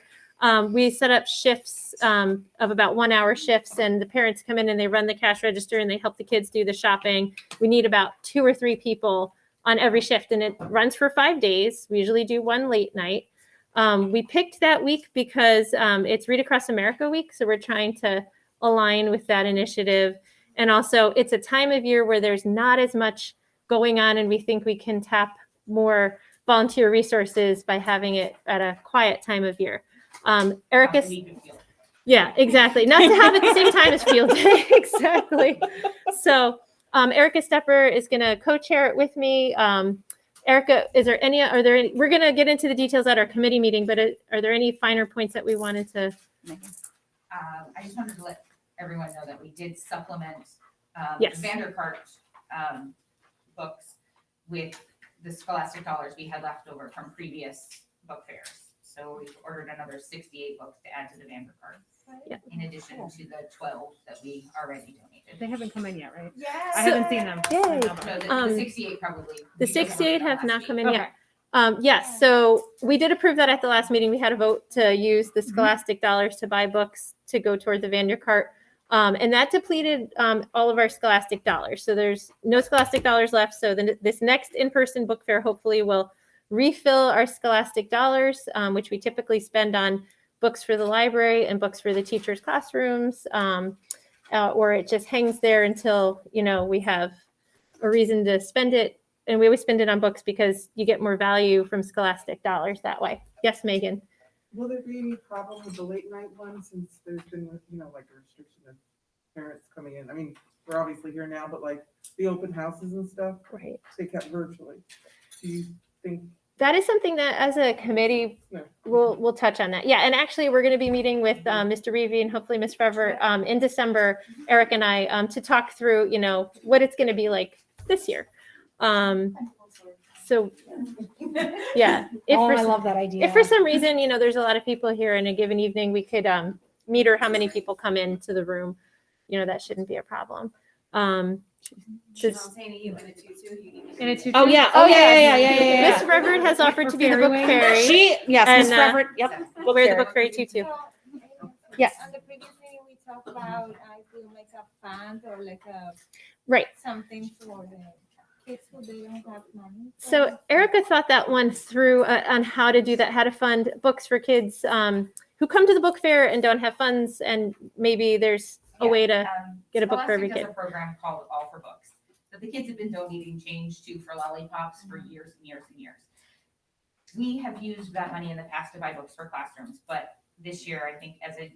we set up shifts of about 1 hour shifts, and the parents come in and they run the cash register and they help the kids do the shopping. We need about 2 or 3 people on every shift, and it runs for 5 days. We usually do one late night. We picked that week because it's Read Across America week, so we're trying to align with that initiative. And also, it's a time of year where there's not as much going on, and we think we can tap more volunteer resources by having it at a quiet time of year. Erica, yeah, exactly. Not to have at the same time as field day, exactly. So Erica Stepper is going to co-chair it with me. Erica, we're going to get into the details at our committee meeting, but are there any finer points that we wanted to? I just wanted to let everyone know that we did supplement Yes. Vanderkart books with the Scholastic dollars we had left over from previous book fairs. So we've ordered another 68 books to add to the Vanderkart, Yeah. in addition to the 12 that we already donated. They haven't come in yet, right? Yeah. I haven't seen them. Yay. No, the 68 probably. The we just 68 ordered them have last not week. come in Okay. yet. Yes, so we did approve that at the last meeting. We had a vote to use the Scholastic dollars to buy books to go toward the Vanderkart. And that depleted all of our Scholastic dollars. So there's no Scholastic dollars left. So this next in-person book fair hopefully will refill our Scholastic dollars, which we typically spend on books for the library and books for the teachers' classrooms, or it just hangs there until, we have a reason to spend it. And we always spend it on books because you get more value from Scholastic dollars that way. Yes, Megan? Will there be any problem with the late night one since there's been, like a restriction of parents coming in? I mean, we're obviously here now, but like the open houses and stuff, Right. they kept virtually. Do you think? That is something that as a committee, we'll touch on that. Yeah, and actually we're going to be meeting with Mr. Reevy and hopefully Ms. Forever in December, Eric and I, to talk through, what it's going to be like this year. So yeah. I love that idea. If for some reason, there's a lot of people here in a given evening, we could meter how many people come into the room. That shouldn't be a problem. She's saying to you in a tutu, you need to. In a tutu? Oh yeah. Miss Reverend has offered to be the book Fairy fairy. Miss And, Reverend. Yep. Wear the book fairy tutu. Yes. On the previous meeting, we talked about, I feel like a fund or like a Right. something for the kids who they don't have money. So Erica thought that one through on how to do that, how to fund books for kids who come to the book fair and don't have funds, and maybe there's a way to get a book for every Scholastic kid. does a program called All for Books that the kids have been donating change to for lollipops for years and years and years. We have used that money in the past to buy books for classrooms, but this year, I think as a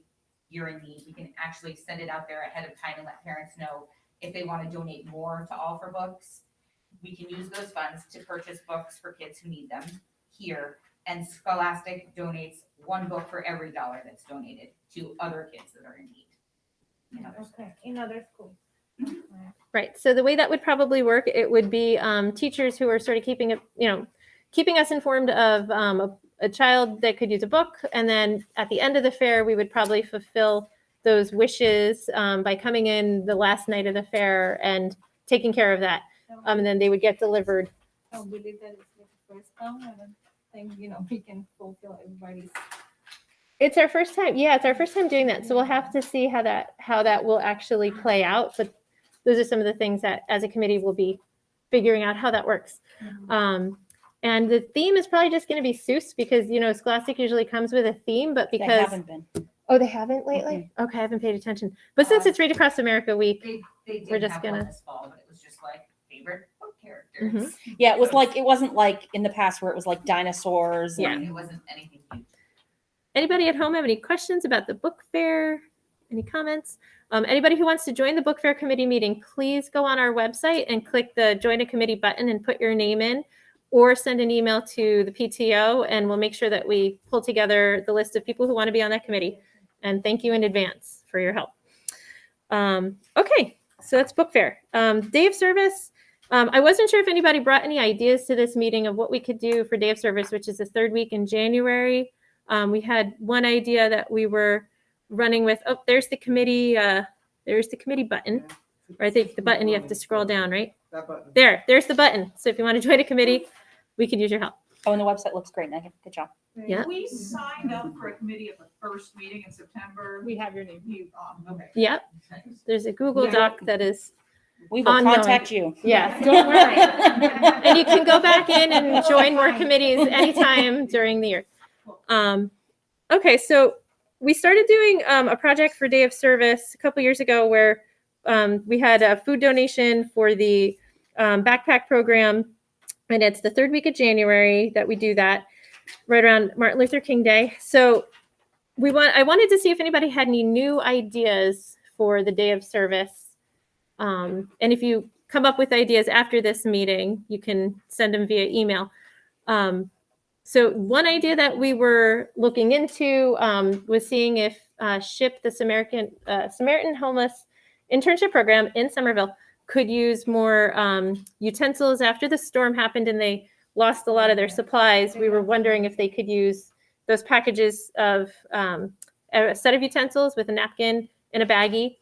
year in need, we can actually send it out there ahead of time and let parents know if they want to donate more to All for Books. We can use those funds to purchase books for kids who need them here. And Scholastic donates 1 book for every $1 that's donated to other kids that are in need. Okay, in other schools. Right. So the way that would probably work, it would be teachers who are sort of keeping us informed of a child that could use a book, and then at the end of the fair, we would probably fulfill those wishes by coming in the last night of the fair and taking care of that, and then they would get delivered. I believe that it's the first time. I don't think, we can fulfill everybody's. It's our first time. Yeah, it's our first time doing that. So we'll have to see how that will actually play out. But those are some of the things that as a committee we'll be figuring out how that works. And the theme is probably just going to be Seuss because, Scholastic usually comes with a theme, but because. They haven't been. Oh, they haven't lately? Okay, I haven't paid attention. But since it's Read Across America week, They did We're just have one gonna- this fall, but it was just like favorite book characters. Yeah, it wasn't like in the past where it was like dinosaurs. Yeah. and- It wasn't anything huge. anybody at home have any questions about the book fair? Any comments? Anybody who wants to join the book fair committee meeting, please go on our website and click the join a committee button and put your name in. or send an email to the PTO, and we'll make sure that we pull together the list of people who want to be on that committee. And thank you in advance for your help. Okay, so that's book fair. Day of service. I wasn't sure if anybody brought any ideas to this meeting of what we could do for day of service, which is the third week in January. We had one idea that we were running with. Oh, there's the committee. There's the committee button. Or I think the button you have to scroll down, right? That button. There's the button. So if you want to join a committee, we could use your help. Oh, and the website looks great, Megan. Good job. Yeah. We signed up for a committee at the first meeting in September. We have your name. Okay. Yep. There's a Google Doc that is, We will Ongoing. contact you. yeah. Don't worry. And you can go back in and join more committees anytime during the year. Okay, so we started doing a project for Day of Service a couple years ago where we had a food donation for the backpack program, and it's the third week of January that we do that, right around Martin Luther King Day. So I wanted to see if anybody had any new ideas for the Day of Service. And if you come up with ideas after this meeting, you can send them via email. So one idea that we were looking into was seeing if SHIP, the Samaritan Homeless Internship Program in Somerville, could use more utensils after the storm happened and they lost a lot of their supplies. We were wondering if they could use those packages of a set of utensils with a napkin and a baggie.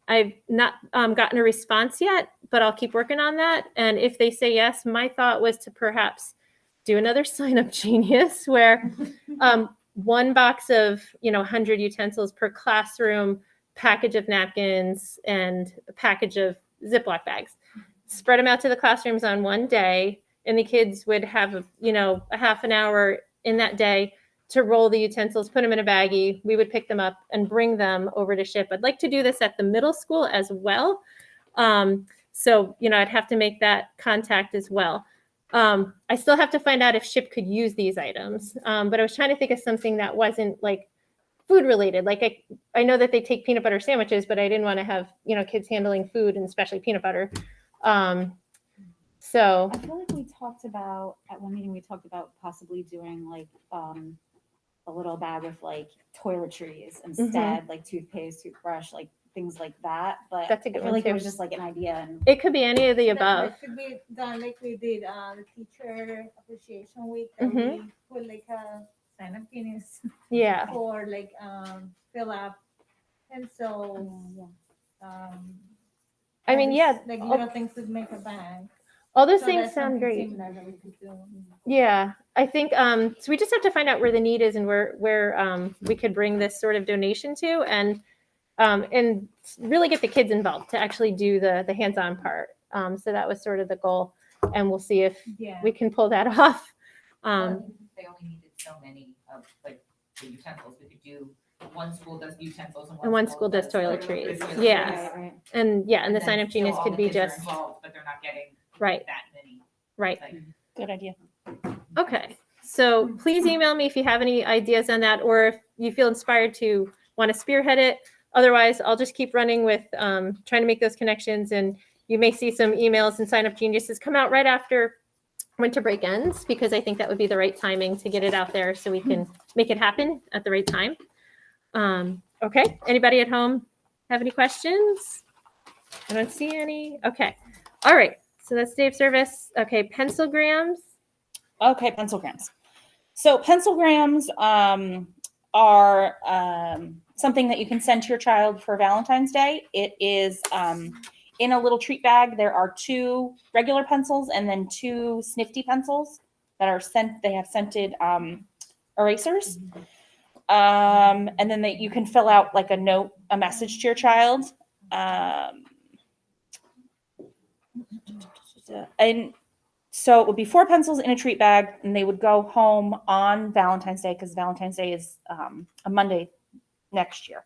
I've not gotten a response yet, but I'll keep working on that. And if they say yes, my thought was to perhaps do another Sign Up Genius where one box of 100 utensils per classroom, package of napkins, and a package of Ziploc bags. Spread them out to the classrooms on one day, and the kids would have a half an hour in that day to roll the utensils, put them in a baggie. We would pick them up and bring them over to SHIP. I'd like to do this at the middle school as well. So I'd have to make that contact as well. I still have to find out if SHIP could use these items. But I was trying to think of something that wasn't like food related. Like I know that they take peanut butter sandwiches, but I didn't want to have, kids handling food and especially peanut butter. So I feel like we talked about, at one meeting, we talked about possibly doing like a little bag with like toiletries instead, like toothpaste, toothbrush, like things like that. But That's a good I feel one, like too. it was just like an idea. And it could be any of the That above. should be done like we did the teacher appreciation week, that we put like a sign up genius Yeah. for like fill up pencils. I mean, yeah, Like little things to make a bag. all those So things that's sound something great. similar that we could do. Yeah, I think so we just have to find out where the need is and where we could bring this sort of donation to and really get the kids involved to actually do the hands-on part. So that was sort of the goal, and we'll see if Yeah. we can pull that off. They only needed so many of like the utensils. We could do one school does utensils And one school does toiletries. toiletries. Yeah. right. And the then sign-up still genius all could the be kids are just involved, but they're not getting right, that many. right. Like, Good idea. Okay, so please email me if you have any ideas on that, or if you feel inspired to want to spearhead it. Otherwise, I'll just keep running with trying to make those connections, and you may see some emails and Sign Up Geniuses come out right after winter break ends, because I think that would be the right timing to get it out there so we can make it happen at the right time. Okay, anybody at home have any questions? I don't see any. Okay, all right. So that's Day of Service. Okay, pencilgrams. Okay, pencilgrams. So pencilgrams are something that you can send to your child for Valentine's Day. It is in a little treat bag. There are 2 regular pencils and then 2 snifty pencils that are sent. They have scented erasers. And then you can fill out like a note, a message to your child. And so it would be 4 pencils in a treat bag, and they would go home on Valentine's Day, because Valentine's Day is a Monday next year.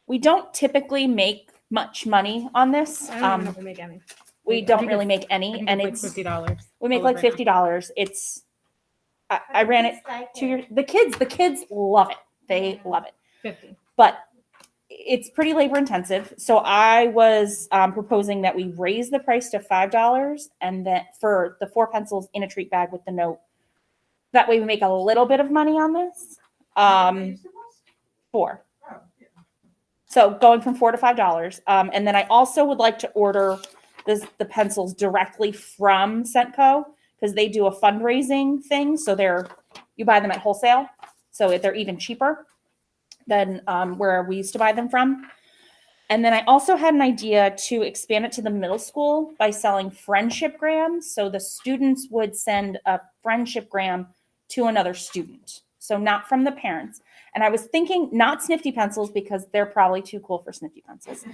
We don't typically make much money on this. I don't know if we make any. We I don't think really it's- make any, I think and it's it's like $50. we make like $50. It's I ran it 2 years. The kids love it. They love it. 50. But it's pretty labor intensive. So I was proposing that we raise the price to $5 and that for the 4 pencils in a treat bag with the note. That way we make a little bit of money on this. 4. Oh, yeah. So going from $4 to $5. And then I also would like to order the pencils directly from Scentco because they do a fundraising thing. So you buy them at wholesale. So they're even cheaper than where we used to buy them from. And then I also had an idea to expand it to the middle school by selling friendship grams. So the students would send a friendship gram to another student. So not from the parents. And I was thinking not Snifty pencils because they're probably too cool for Snifty pencils.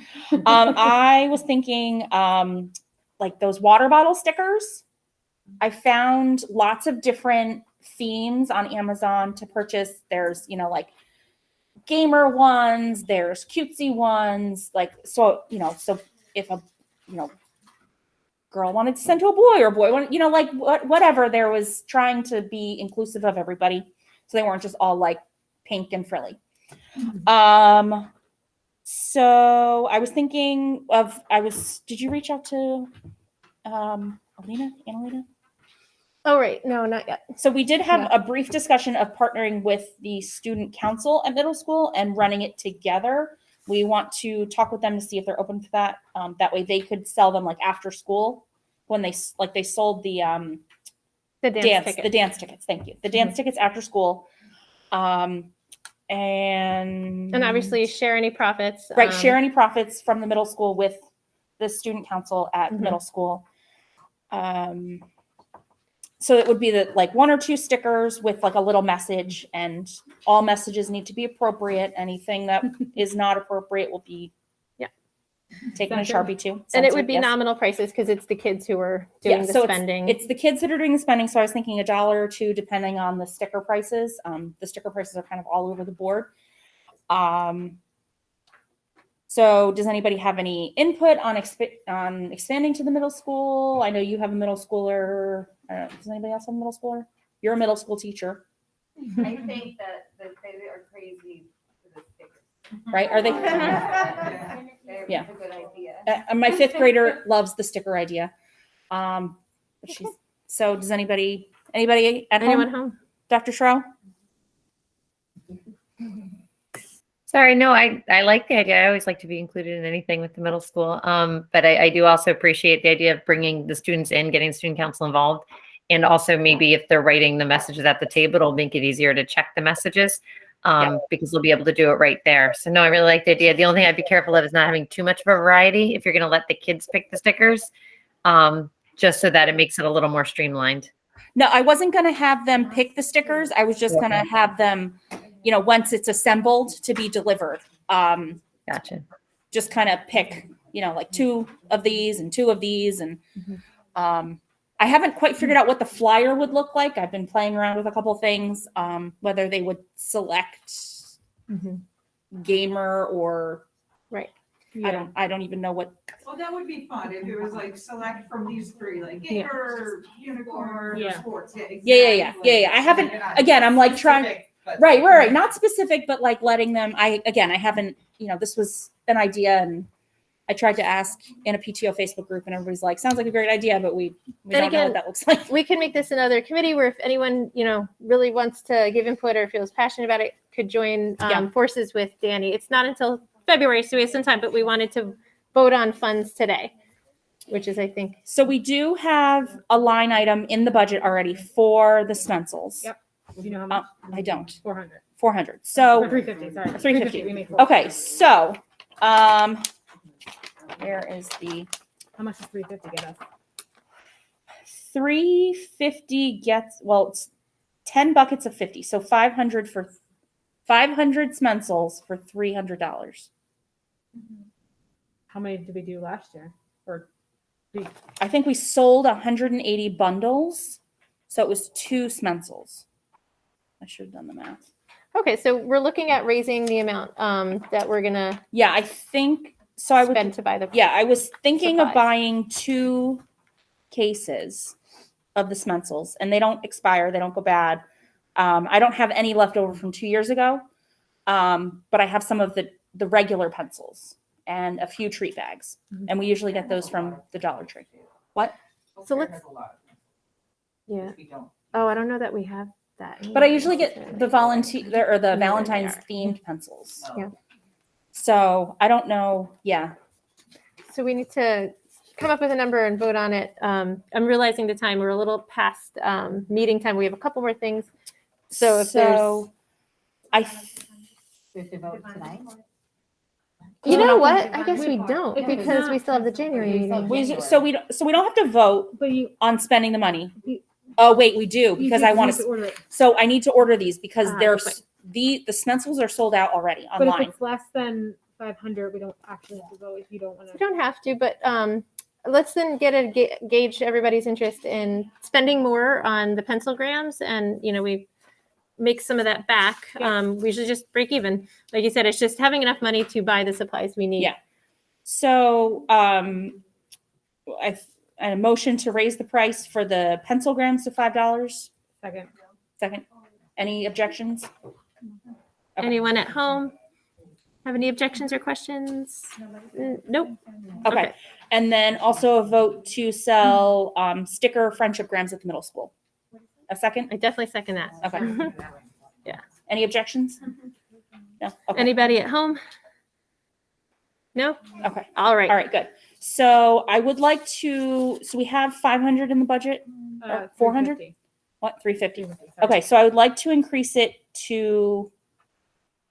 I was thinking like those water bottle stickers. I found lots of different themes on Amazon to purchase. There's, like gamer ones, there's cutesy ones, so if a, girl wanted to send to a boy or a boy wanted, whatever, there was trying to be inclusive of everybody. So they weren't just all like pink and frilly. So I was thinking did you reach out to, Annalena? Oh, right. No, not yet. So we did have a brief discussion of partnering with the student council at middle school and running it together. We want to talk with them to see if they're open to that. That way they could sell them like after school when they sold the dance tickets. The dance tickets. Thank you. The dance tickets after school. And obviously share any profits. Right. Share any profits from the middle school with the student council at middle school. So it would be like 1 or 2 stickers with like a little message, and all messages need to be appropriate. Anything that is not appropriate will be taken a Sharpie too. And it would be nominal prices because it's the kids who are doing the spending. It's the kids that are doing the spending. So I was thinking $1 or $2 depending on the sticker prices. The sticker prices are kind of all over the board. So does anybody have any input on expanding to the middle school? I know you have a middle schooler. I don't know, does anybody else have a middle schooler? You're a middle school teacher, I think that they are crazy for the stickers. right? Are they? Yeah. It's a good idea. My 5th grader loves the sticker idea. So does anybody at Anyone home? home? Dr. Schrow? Sorry, no, I like the idea. I always like to be included in anything with the middle school. But I do also appreciate the idea of bringing the students in, getting student council involved. And also maybe if they're writing the messages at the table, it'll make it easier to check the messages because they'll be able to do it right there. So no, I really like the idea. The only thing I'd be careful of is not having too much of a variety if you're going to let the kids pick the stickers, just so that it makes it a little more streamlined. No, I wasn't going to have them pick the stickers. I was just going to have them, once it's assembled to be delivered. Gotcha. Just kind of pick, like 2 of these and 2 of these. And I haven't quite figured out what the flyer would look like. I've been playing around with a couple of things, whether they would select gamer or right. I don't even know what. Well, that would be fun if it was like select from these 3, like gamer, unicorn, or sports. Yeah. I haven't, again, I'm like trying, right. Not specific, but like letting them, I haven't, this was an idea and I tried to ask in a PTO Facebook group and everybody's like, sounds like a great idea, but we don't know what that looks like. We can make this another committee where if anyone, really wants to give input or feels passionate about it, could join forces with Danny. It's not until February, so we have some time, but we wanted to vote on funds today, which is, I think. So we do have a line item in the budget already for the stencils. Yep. Do you know how much? I don't. 400. 400. So 350. Sorry. 350. We made 400. Okay. So, where is the? How much does 350 get us? 350 gets, it's 10 buckets of 50. So 500 for 500 Smencils for $300. How many did we do last year? Or I think we sold 180 bundles. So it was 2 Smencils. I should have done the math. Okay, so we're looking at raising the amount that we're gonna. Yeah, I think so. I would spend to buy the. Yeah, I was thinking of supplies. buying 2 cases of the Smencils, and they don't expire. They don't go bad. I don't have any left over from 2 years ago, but I have some of the the regular pencils and a few treat bags. And we usually get those from the Dollar Tree. What? So let's- Has a lot of them, Yeah. which we don't. Oh, I don't know that we have that. But I usually get the volunteer or the Know where they Valentine's are. themed pencils. No. Yeah. So I don't know. Yeah. So we need to come up with a number and vote on it. I'm realizing the time, we're a little past meeting time. We have a couple more things. So if there's, I We have to vote tonight. you So know not what? I guess we don't If it's because not- we still have the January meeting. we don't have to vote But you, on spending the money. You- Oh wait, we do because I want to to. order it. So I need to order these because Ah, they're good point. the stencils are sold out already But if online. it's less than 500, we don't actually have to vote if you don't want We to. don't have to, but let's then get a gauge everybody's interest in spending more on the pencilgrams, and we make some of that back. We should just break even. Like you said, it's just having enough money to buy the supplies we need. Yeah. So a motion to raise the price for the pencilgrams to $5. Second. Second. Any objections? Okay. Anyone at home have any objections or questions? Nope. Okay. And then also a vote to sell sticker friendship grams at the middle school. A second? I definitely second that. Okay. Yeah. Any objections? No? Okay. Anybody at home? No? Okay. All right. All right, good. So I would like to, so we have 500 in the budget? 400? 350. What, 350? 350, sorry. Okay, so I would like to increase it to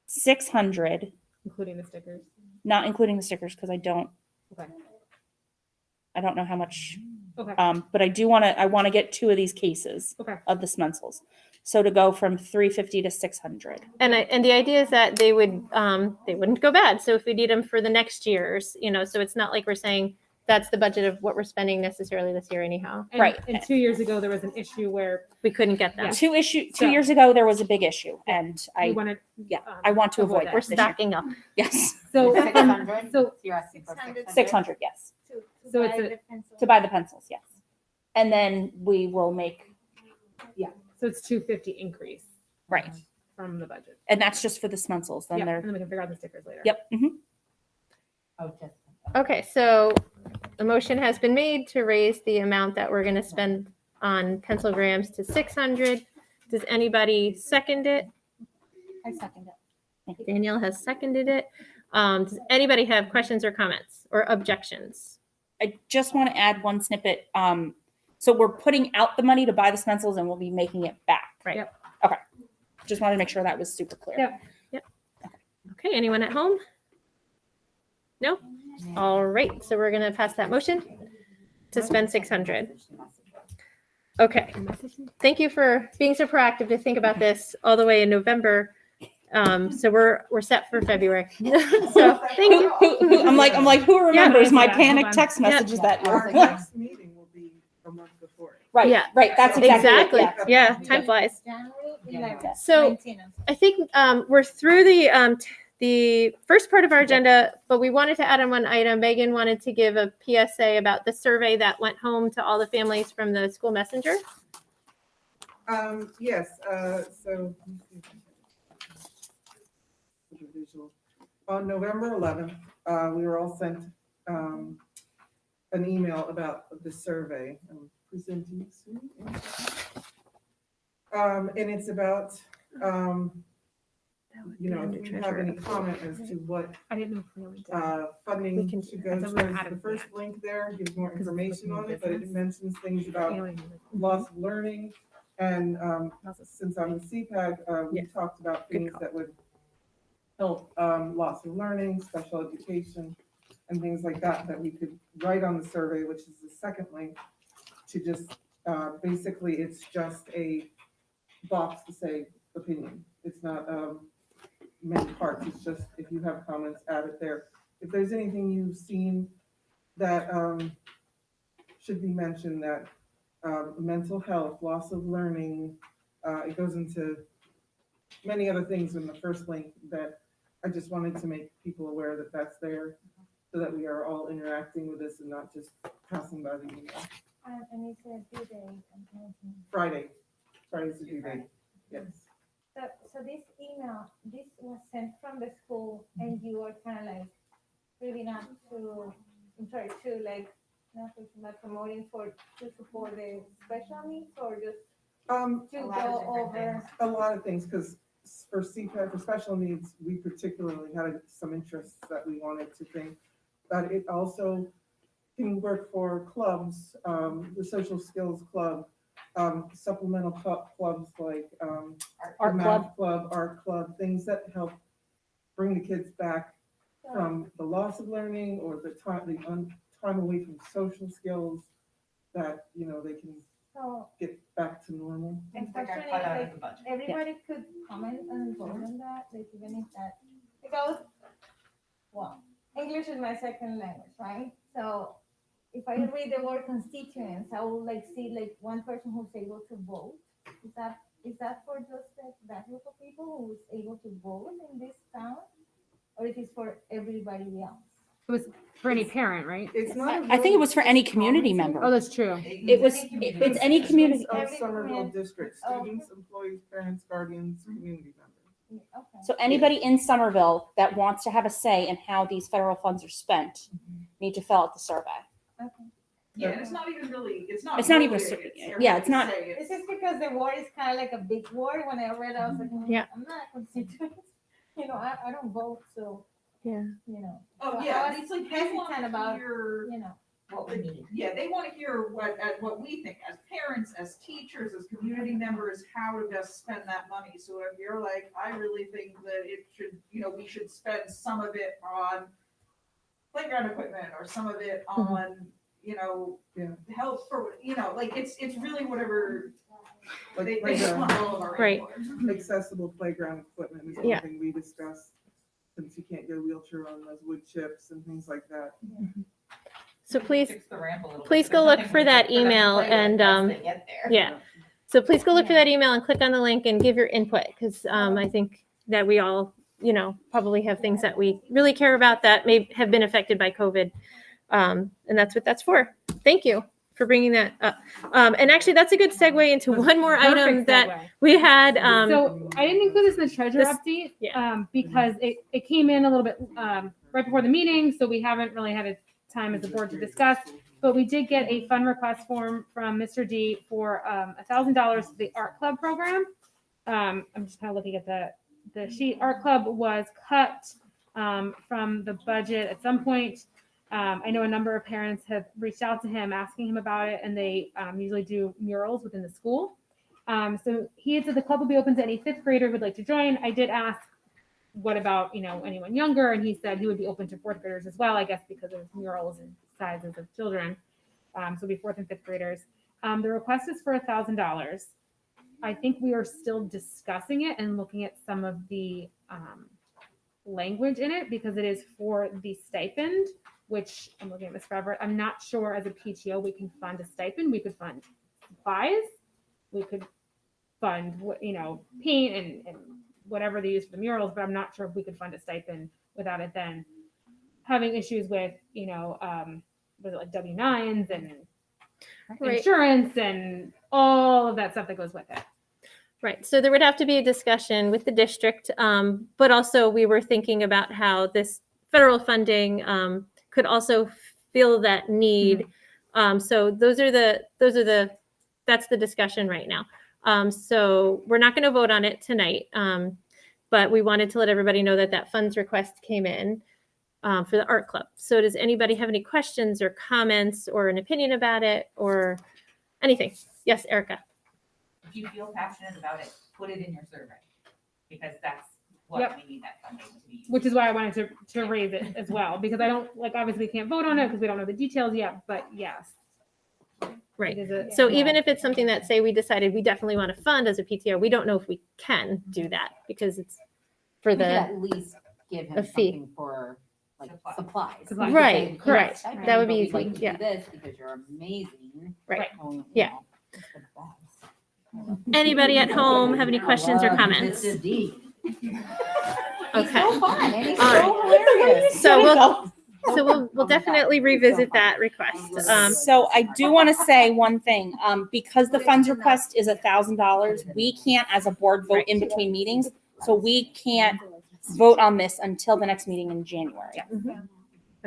600, Including the stickers. not including the stickers, because I don't Okay. know how much, Okay. but I do want to, I want to get 2 of these cases Okay. of the Smencils. So to go from 350 to 600. And the idea is that they wouldn't go bad. So if we need them for the next year's, so it's not like we're saying that's the budget of what we're spending necessarily this year anyhow. And, Right. And 2 years ago, there was an issue where We couldn't get them. Yeah. 2 So- years ago, there was a big issue, and we I wanted. I want to avoid that. We're that this year. stocking up. Yes, So, 600? so You're asking for 600. 600. Yes, So it's buy a- the pencil. to buy the pencils. Yes, and then we will make it's 250 increase right, from the budget. and that's just for the Smencils. Then Yeah, they're and then we can figure out the stickers later. yep. Oh, just. Okay, so the motion has been made to raise the amount that we're going to spend on pencilgrams to 600. Does anybody second it? I second it. Danielle has seconded it. Does anybody have questions or comments or objections? I just want to add one snippet. So we're putting out the money to buy the Smencils, and we'll be making it back. Right. Yep. Okay. Just wanted to make sure that was super clear. Yep. Okay, anyone at home? No? All right, so we're going to pass that motion to spend 600. Okay. Thank you for being so proactive to think about this all the way in November. So we're set for February. So thank you. I'm like, who remembers I my see that. Hold panic on. text messages that Our year? next meeting will be a month before. Right. Yeah. Right. That's exactly. it, Yeah, time flies. January 11th. So 19, I'm sorry. I think we're through the first part of our agenda, but we wanted to add on one item. Megan wanted to give a PSA about the survey that went home to all the families from the school messenger. Yes, so. On November 11th, we were all sent an email about the survey. I'm presenting soon. And it's about, if you have any comment as to what I didn't know if we already did. funding We can- should go I thought we towards. had The it. first link there gives more Because it's information looking on it, but it business. mentions things You about know what I mean? loss of learning. And since I'm a CPAG, we Yeah. talked about Good things call. that would help loss of learning, special education, and things like that, that we could write on the survey, which is the second link, to just, basically, it's just a box to say opinion. It's not many parts, it's just, if you have comments, add it there. If there's anything you've seen that should be mentioned, that mental health, loss of learning, it goes into many other things in the first link that I just wanted to make people aware that that's there, so that we are all interacting with this and not just passing by the email. And it's a due date. and everything. Friday's the due date, yes. So this email, this was sent from the school and you are signing up to, I'm sorry, to like, not pushing, but promoting to support the special needs or just to A go over? lot of things, because for CPAD, for special needs, we particularly had some interests that we wanted to think, but it also can work for clubs, the social skills club, supplemental clubs like Art the club. math club, art club, things that help bring the kids back from the loss of learning or the time away from social skills that, they can So, get back to normal. the Things that got question cut is, out of like, the budget. everybody could comment and vote on that, like even if that, because, well, English is my second language, right? So if I read the word constituents, I will like see like one person who's able to vote. Is that for just that group of people who's able to vote in this town? Or it is for everybody else? It was for any parent, right? It's not. I think it was for any community member. Oh, that's true. It's any community. Of Every Somerville community. district, Oh. students, employees, parents, guardians, community members. Okay. So anybody in Somerville that wants to have a say in how these federal funds are spent need to fill out the survey. Okay. Yeah, and it's not even really, it's not. It's not even really, a- it's yeah, it's not- everybody say This is because the word is kind of like a big word. When I read, I was like, Yeah. I'm not a constituent. I don't vote, so. Yeah. Oh, So yeah, I and was it's like, they hesitant want about, to hear, What we need. Yeah, they want to hear what we think as parents, as teachers, as community members, how to best spend that money. So if you're like, I really think that it should, we should spend some of it on playground equipment or some of it on, health for, like it's really whatever. Like They just want all of our Right. input. accessible playground equipment is Yeah. one thing we discussed, since you can't get a wheelchair on those wood chips and things like that. So please, Fix the ramp a little bit, please so go there's look nothing for to that do them to email play with and, once they get there. yeah. So please go look for that email and click on the link and give your input, because I think that we all, probably have things that we really care about that may have been affected by COVID. And that's what that's for. Thank you for bringing that up. And actually, that's a good segue into one more item Perfect that segue. we had. So I didn't include this in the treasurer this- update, yeah. because it came in a little bit, right before the meeting, so we haven't really had a time as a board to discuss. But we did get a fund request form from Mr. D for $1,000 to the art club program. I'm just kind of looking at the sheet. Art club was cut from the budget at some point. I know a number of parents have reached out to him asking him about it, and they usually do murals within the school. So he had said the club will be open to any fifth grader who would like to join. I did ask, what about, anyone younger? And he said he would be open to fourth graders as well, I guess, because of murals and sizes of children. So it'll be fourth and fifth graders. The request is for $1,000. I think we are still discussing it and looking at some of the language in it, because it is for the stipend, which I'm looking at Ms. Forever. I'm not sure as a PTO we can fund a stipend. We could fund supplies. We could fund, paint and whatever they use for the murals, but I'm not sure if we could fund a stipend without it then having issues with, was it like W-9s and Right. insurance and all of that stuff that goes with it. Right. So there would have to be a discussion with the district, but also we were thinking about how this federal funding could also fill that need. So that's the discussion right now. So we're not going to vote on it tonight, but we wanted to let everybody know that funds request came in for the art club. So does anybody have any questions or comments or an opinion about it or anything? Yes, Erica. If you feel passionate about it, put it in your survey, because that's what Yep. we need that funding to be used. Which is why I wanted to raise it as well, because I don't, obviously we can't vote on it because we don't know the details yet, but yes. Right. It is a- So even if it's something that, say, we decided we definitely want to fund as a PTO, we don't know if we can do that because it's for We could the, at least give him a fee. something for like Supplies. supplies. Supplies. We could Right, say, "We can't right. stipend That you, would but be we'd like easy, to yeah. do this because you're amazing. Right. Well, you Yeah. know, it's the best. anybody at home have any questions or Love comments? Mr. D. He's Okay. so fun and he's All so hilarious. So we'll definitely revisit that request. So I do want to say one thing, because the funds request is $1,000, we can't as a board vote in between meetings. So we can't vote on this until the next meeting in January.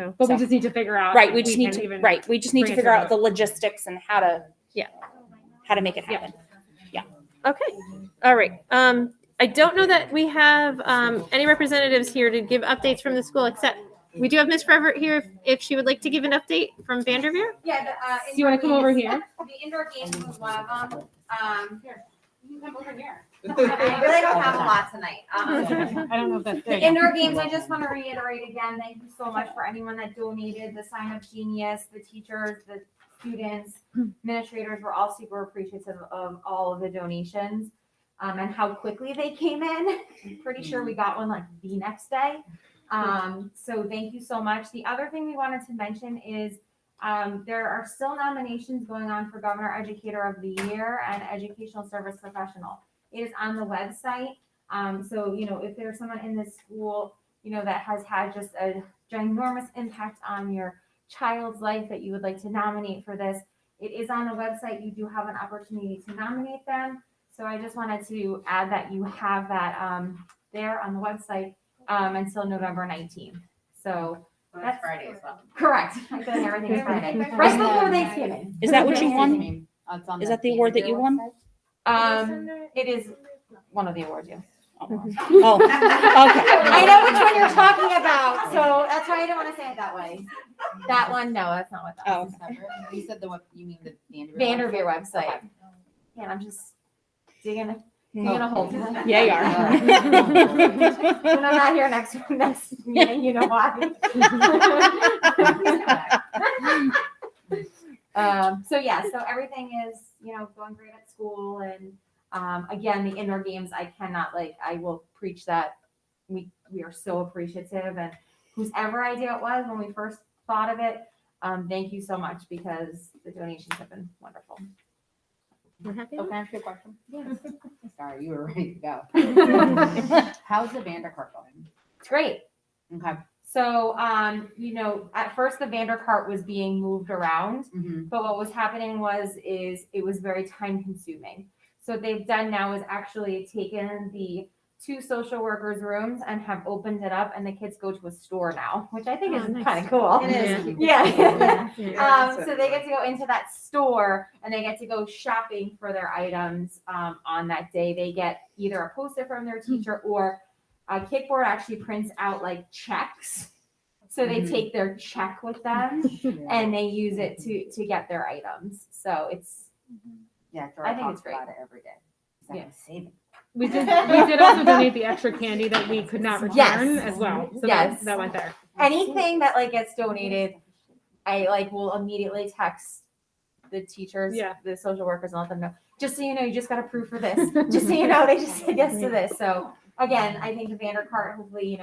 So, But we So- just need to figure out. Right, if we just need can to, even- right, we just need bring to it figure to out the vote. logistics and how to make it Yeah. happen. okay. All right. I don't know that we have any representatives here to give updates from the school, except we do have Miss Forever here if she would like to give an update from Vanderveer. Yeah, Do you want to come over here? The indoor games was one of them. You can come over here. I really don't have a lot tonight. I don't know if that's The there. indoor games, I just want to reiterate again, thank you so much for anyone that donated, the Sign Up Genius, the teachers, the students, administrators were all super appreciative of all of the donations. And how quickly they came in. I'm pretty sure we got one like the next day. So thank you so much. The other thing we wanted to mention is there are still nominations going on for Governor Educator of the Year and Educational Service Professional. It is on the website. So, if there's someone in this school, that has had just a ginormous impact on your child's life that you would like to nominate for this, it is on the website. You do have an opportunity to nominate them. So I just wanted to add that you have that there on the website until November 19th. So That's Friday as well. correct. I feel like everything's Friday. Right before Thanksgiving. Is that what you won? It's on Is that the award that you won? It is one of the awards, yeah. Oh, okay. I know which one you're talking about, so that's why I don't want to say it that way. That one, no, that's not what that Oh, was. You said you mean the Vanderveer website. And I'm just digging a hole. Yeah, you are. When I'm not here next meeting, you know why. So everything is, going great at school. And again, the indoor games, I will preach that we are so appreciative, and whose ever idea it was when we first thought of it, thank you so much, because the donations have been wonderful. We're happy. So can I ask you a question? Sorry, you were ready to go. How's the Vandercart going? It's great. Okay. So, at first the Vandercart was being moved around, Mm-hmm. but what was happening is it was very time consuming. So what they've done now is actually taken the 2 social workers' rooms and have opened it up, and the kids go to a store now, which I think Oh, is nice. kind of cool. It is. Yeah. So they get to go into that store and they get to go shopping for their items on that day. They get either a post-it from their teacher, or Kickboard actually prints out like checks. So they take their check with them and they use it to get their items. So it's, Yeah, I think Jordan it's talks about it every day. It's like Yeah. saving. We did also donate the extra candy that we could not return Yes. as well. So Yes. that went there. anything that like gets donated, I will immediately text the teachers, Yeah. the social workers, and let them know. Just so you know, you just got approved for this. Just so you know, they just said yes to this. So again, I think the Vandercart, hopefully,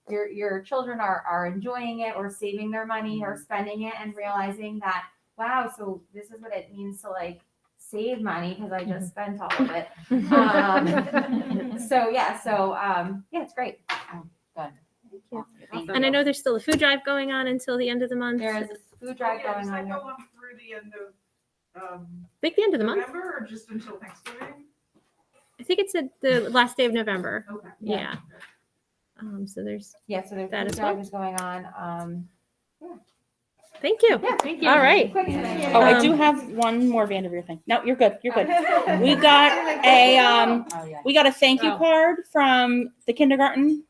your children are enjoying it, or saving their money, or spending it, and realizing that, wow, so this is what it means to like save money, because I just spent all of it. It's great. Good. Thank And I you. know there's still a food drive going on until the end of the month. There is a food drive Yeah, going does that on. go here. on through the end of, I think the end of the month. November, or just until Thanksgiving? I think it's at the last day of November. Okay. Yeah. So there's. Yeah, so the That food as drive well. is going on. Thank you. Thank you. All right. Oh, I Um, do have one more Vanderveer thing. No, you're good. You're good. We got a Oh, yeah. we got a thank you Oh. card from the kindergarten,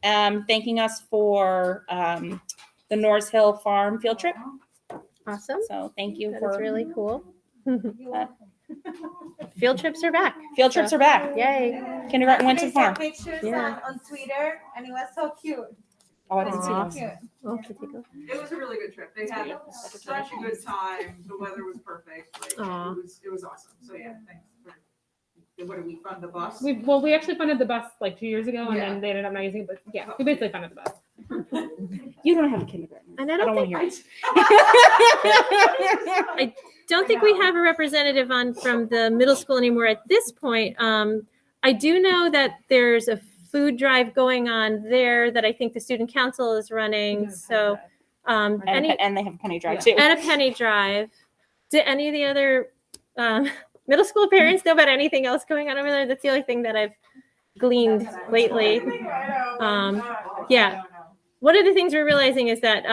thanking us for the Norris Hill Farm field trip. Awesome. So thank you That for is really cool. Field trips are back. field trips are back. Yay. Kindergarten went to the farm. Pictures Yeah. on Twitter, and it was so cute. Oh, I didn't see Aw. those. Cute. We'll have to take a look. It was a really good trip. They had such a good time. The weather was perfect. Like, Aw. it was awesome. So yeah, thanks. What did we fund the bus? We actually funded the bus like 2 years ago, and Yeah. then they ended up not using it. But yeah, we basically funded the bus. You don't have a kindergarten. And I I don't don't want think to hear it. don't think we have a representative on from the middle school anymore at this point. I do know that there's a food drive going on there that I think the student council is running. So, And they have a penny drive too. and a penny drive. Do any of the other middle school parents know about anything else going on over there? That's the only thing that I've gleaned lately. Yeah. one of the things we're realizing is that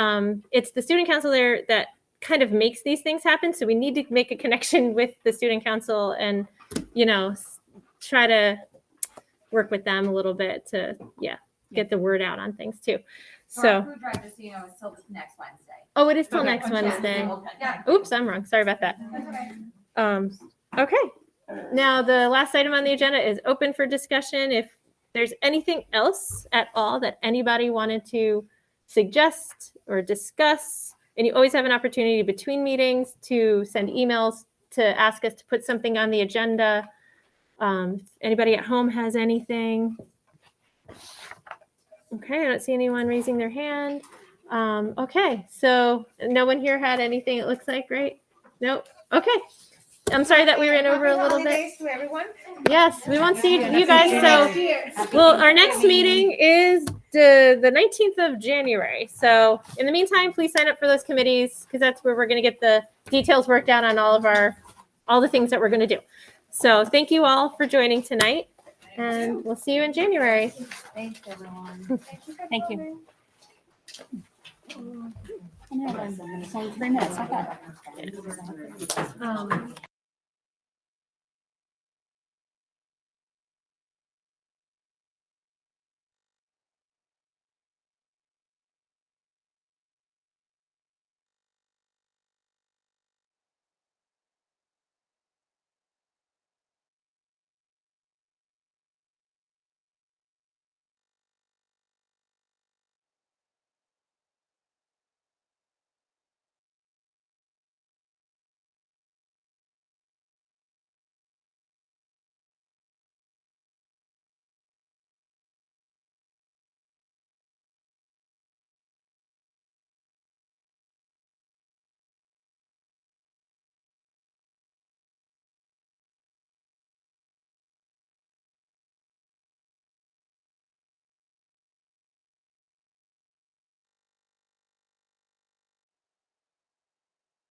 it's the student council there that kind of makes these things happen. So we need to make a connection with the student council and, try to work with them a little bit to, get the word out on things too. So So, our food drive, just so you know, is till next Wednesday. oh, it is till Okay. next Wednesday. Yeah. Oops, I'm wrong. Sorry about that. That's okay. Okay. Now, the last item on the agenda is open for discussion. If there's anything else at all that anybody wanted to suggest or discuss, and you always have an opportunity between meetings to send emails to ask us to put something on the agenda. If anybody at home has anything. Okay, I don't see anyone raising their hand. Okay, so no one here had anything, it looks like, right? Nope. Okay. I'm sorry that we ran over a little bit. Holidays to everyone. Yes, we won't see you guys. So, well, our next meeting is the 19th of January. So, in the meantime, please sign up for those committees because that's where we're going to get the details worked out on all the things that we're going to do. So, thank you all for joining tonight, and we'll see you in January. Thanks, everyone. Thank you. It's only 3 minutes, not bad.